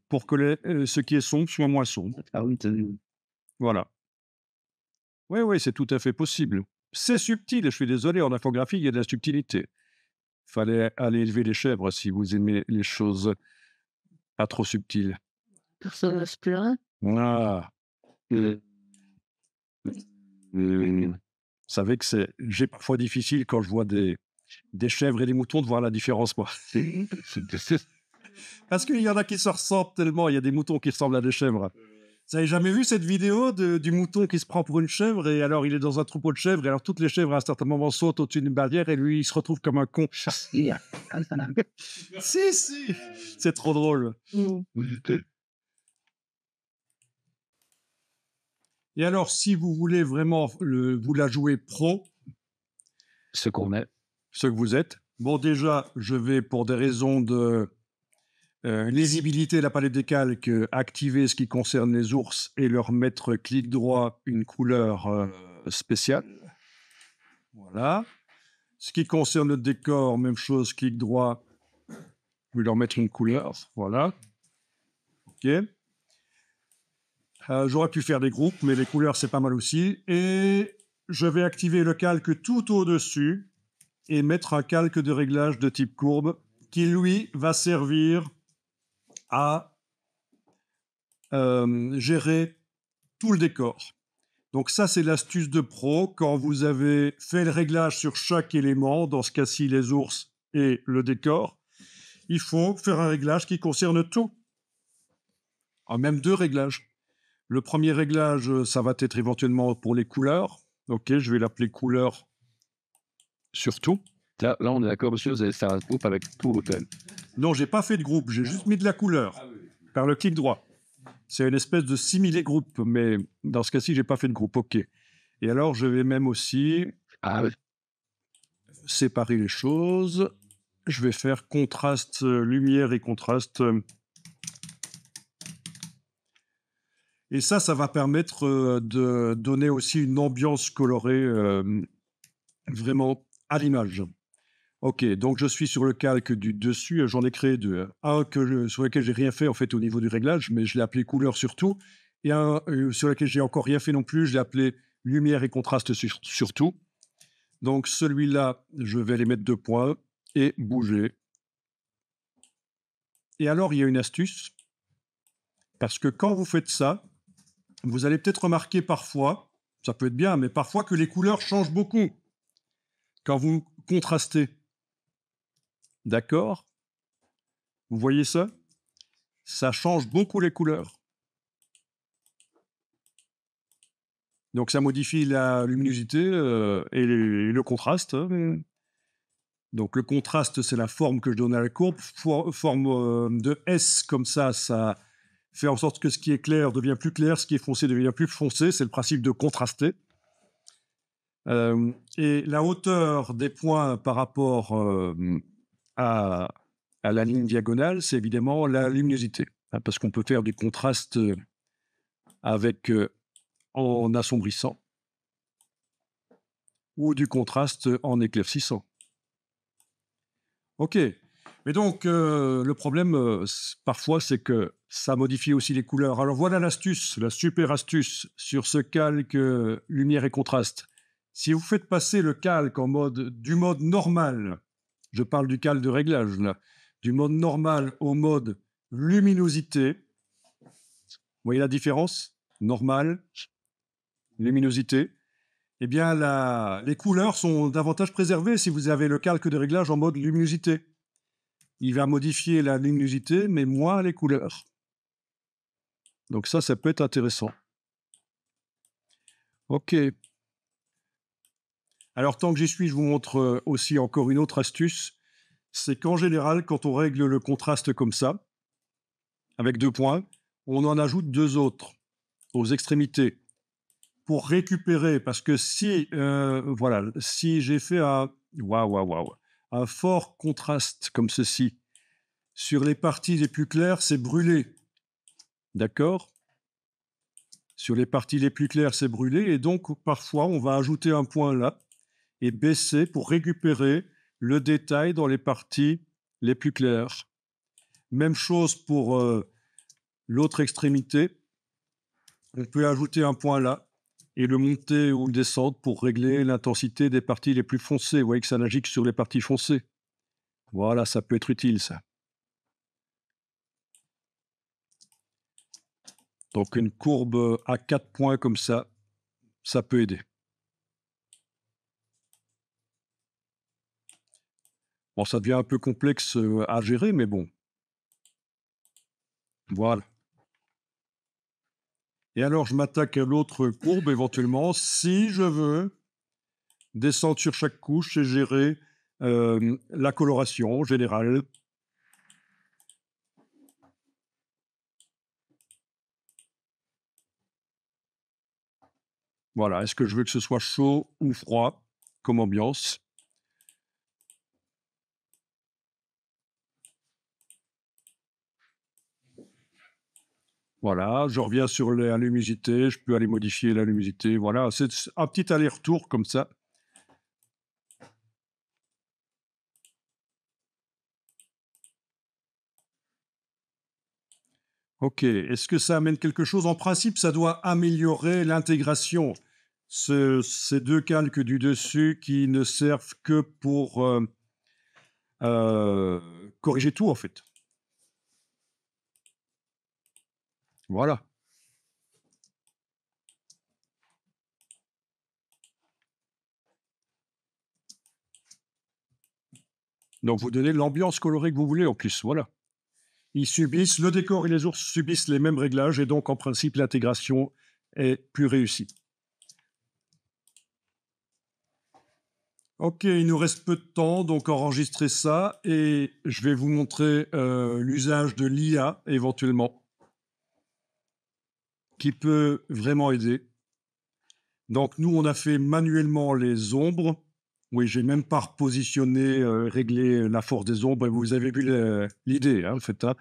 pour que ce qui est sombre soit moins sombre. Ah oui, Voilà. Oui, oui, c'est tout à fait possible. C'est subtil, je suis désolé, en infographie, il y a de la subtilité. Il fallait aller élever les chèvres si vous aimez les choses pas trop subtiles. Personne ne se plaint. Ah, euh, vous savez que j'ai parfois difficile quand je vois des chèvres et des moutons de voir la différence, moi. Parce qu'il y en a qui se ressemblent tellement, il y a des moutons qui ressemblent à des chèvres. Vous avez jamais vu cette vidéo du mouton qui se prend pour une chèvre et alors il est dans un troupeau de chèvres et alors toutes les chèvres à un certain moment sautent au-dessus d'une barrière et lui il se retrouve comme un con. Si, si, c'est trop drôle. Et alors si vous voulez vraiment vous la jouer pro, Ce qu'on est. ce que vous êtes, bon déjà je vais pour des raisons de lisibilité de la palette des calques, activer ce qui concerne les ours et leur mettre clic droit une couleur spéciale. Voilà. Ce qui concerne le décor, même chose, clic droit, je vais leur mettre une couleur. Voilà. OK. J'aurais pu faire des groupes, mais les couleurs, c'est pas mal aussi. Et je vais activer le calque tout au-dessus et mettre un calque de réglage de type courbe qui, lui, va servir à gérer tout le décor. Donc ça, c'est l'astuce de pro. Quand vous avez fait le réglage sur chaque élément, dans ce cas-ci les ours et le décor, il faut faire un réglage qui concerne tout. Même deux réglages. Le premier réglage, ça va être éventuellement pour les couleurs. Ok, je vais l'appeler couleur sur tout. Là, on est d'accord, monsieur, vous allez faire un groupe avec tout l'hôtel. Non, j'ai pas fait de groupe, j'ai juste mis de la couleur par le clic droit. C'est une espèce de similé groupe, mais dans ce cas-ci, j'ai pas fait de groupe. Ok. Et alors, je vais même aussi séparer les choses. Je vais faire contraste lumière et contraste. Et ça va permettre de donner aussi une ambiance colorée vraiment à l'image. Ok, donc je suis sur le calque du dessus, j'en ai créé deux. Un sur lequel j'ai rien fait en fait au niveau du réglage, mais je l'ai appelé couleur surtout, et un sur lequel j'ai encore rien fait non plus, je l'ai appelé lumière et contraste surtout. Donc celui-là, je vais les mettre 2 points et bouger. Et alors, il y a une astuce, parce que quand vous faites ça, vous allez peut-être remarquer parfois, ça peut être bien, mais parfois que les couleurs changent beaucoup quand vous contrastez. D'accord? Vous voyez ça? Ça change beaucoup les couleurs. Donc ça modifie la luminosité et le contraste, hein. Donc le contraste, c'est la forme que je donne à la courbe. Forme de S, comme ça fait en sorte que ce qui est clair devient plus clair, ce qui est foncé devient plus foncé. C'est le principe de contraster. Et la hauteur des points par rapport à la ligne diagonale, c'est évidemment la luminosité, hein, parce qu'on peut faire du contraste avec en assombrissant ou du contraste en éclaircissant. Ok, mais donc le problème parfois c'est que ça modifie aussi les couleurs. Alors voilà l'astuce, la super astuce sur ce calque lumière et contraste. Si vous faites passer le calque du mode normal, je parle du calque de réglage là, du mode normal au mode luminosité, vous voyez la différence? Normal, luminosité. Eh bien, les couleurs sont davantage préservées si vous avez le calque de réglage en mode luminosité. Il va modifier la luminosité, mais moins les couleurs. Donc ça peut être intéressant. Ok. Alors, tant que j'y suis, je vous montre aussi encore une autre astuce. C'est qu'en général, quand on règle le contraste comme ça, avec 2 points, on en ajoute 2 autres aux extrémités pour récupérer, parce que si j'ai fait un fort contraste comme ceci, sur les parties les plus claires, c'est brûlé. D'accord? Sur les parties les plus claires, c'est brûlé, et donc parfois on va ajouter un point là et baisser pour récupérer le détail dans les parties les plus claires. Même chose pour l'autre extrémité. On peut ajouter un point là et le monter ou le descendre pour régler l'intensité des parties les plus foncées. Vous voyez que ça n'agit que sur les parties foncées. Voilà, ça peut être utile, ça. Donc une courbe à 4 points comme ça peut aider. Bon, ça devient un peu complexe à gérer, mais bon. Voilà. Et alors, je m'attaque à l'autre courbe éventuellement, si je veux descendre sur chaque couche et gérer la coloration générale. Voilà, est-ce que je veux que ce soit chaud ou froid comme ambiance? Voilà, je reviens sur la luminosité, je peux aller modifier la luminosité. Voilà, c'est un petit aller-retour comme ça. Ok, est-ce que ça amène quelque chose? En principe, ça doit améliorer l'intégration. Ces 2 calques du dessus qui ne servent que pour corriger tout, en fait. Voilà. Donc vous donnez l'ambiance colorée que vous voulez en plus, voilà. Le décor et les ours subissent les mêmes réglages et donc en principe l'intégration est plus réussie. Ok, il nous reste peu de temps, donc enregistrez ça et je vais vous montrer l'usage de l'IA éventuellement, qui peut vraiment aider. Donc nous, on a fait manuellement les ombres. Oui, j'ai même pas repositionné, réglé la force des ombres. Et vous avez vu l'idée, hein, en fait. Hein.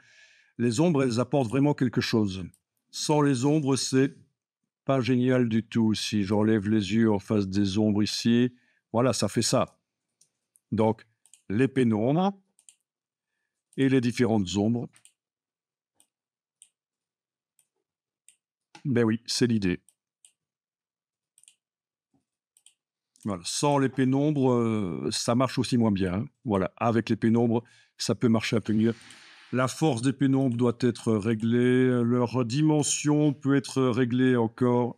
Les ombres, elles apportent vraiment quelque chose. Sans les ombres, c'est pas génial du tout. Si j'enlève les yeux en face des ombres ici, voilà, ça fait ça. Donc, les pénombres et les différentes ombres. Ben oui, c'est l'idée. Voilà. Sans les pénombres, ça marche aussi moins bien, hein. Voilà. Avec les pénombres, ça peut marcher un peu mieux. La force des pénombres doit être réglée, leur dimension peut être réglée encore.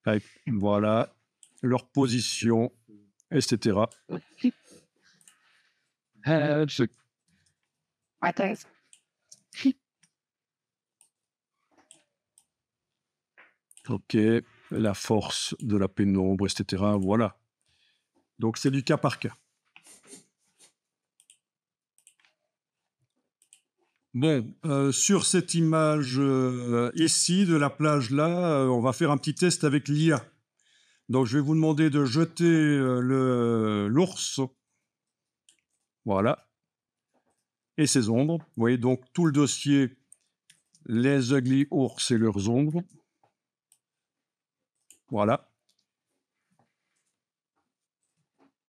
Tac, voilà. Leur position, etc. Je Attends. OK. La force de la pénombre, etc. Voilà. Donc, c'est du cas par cas. Bon, sur cette image ici, de la plage là, on va faire un petit test avec l'IA. Donc, je vais vous demander de jeter l'ours. Voilà. Et ses ombres. Vous voyez donc tout le dossier, les ugly ours et leurs ombres. Voilà.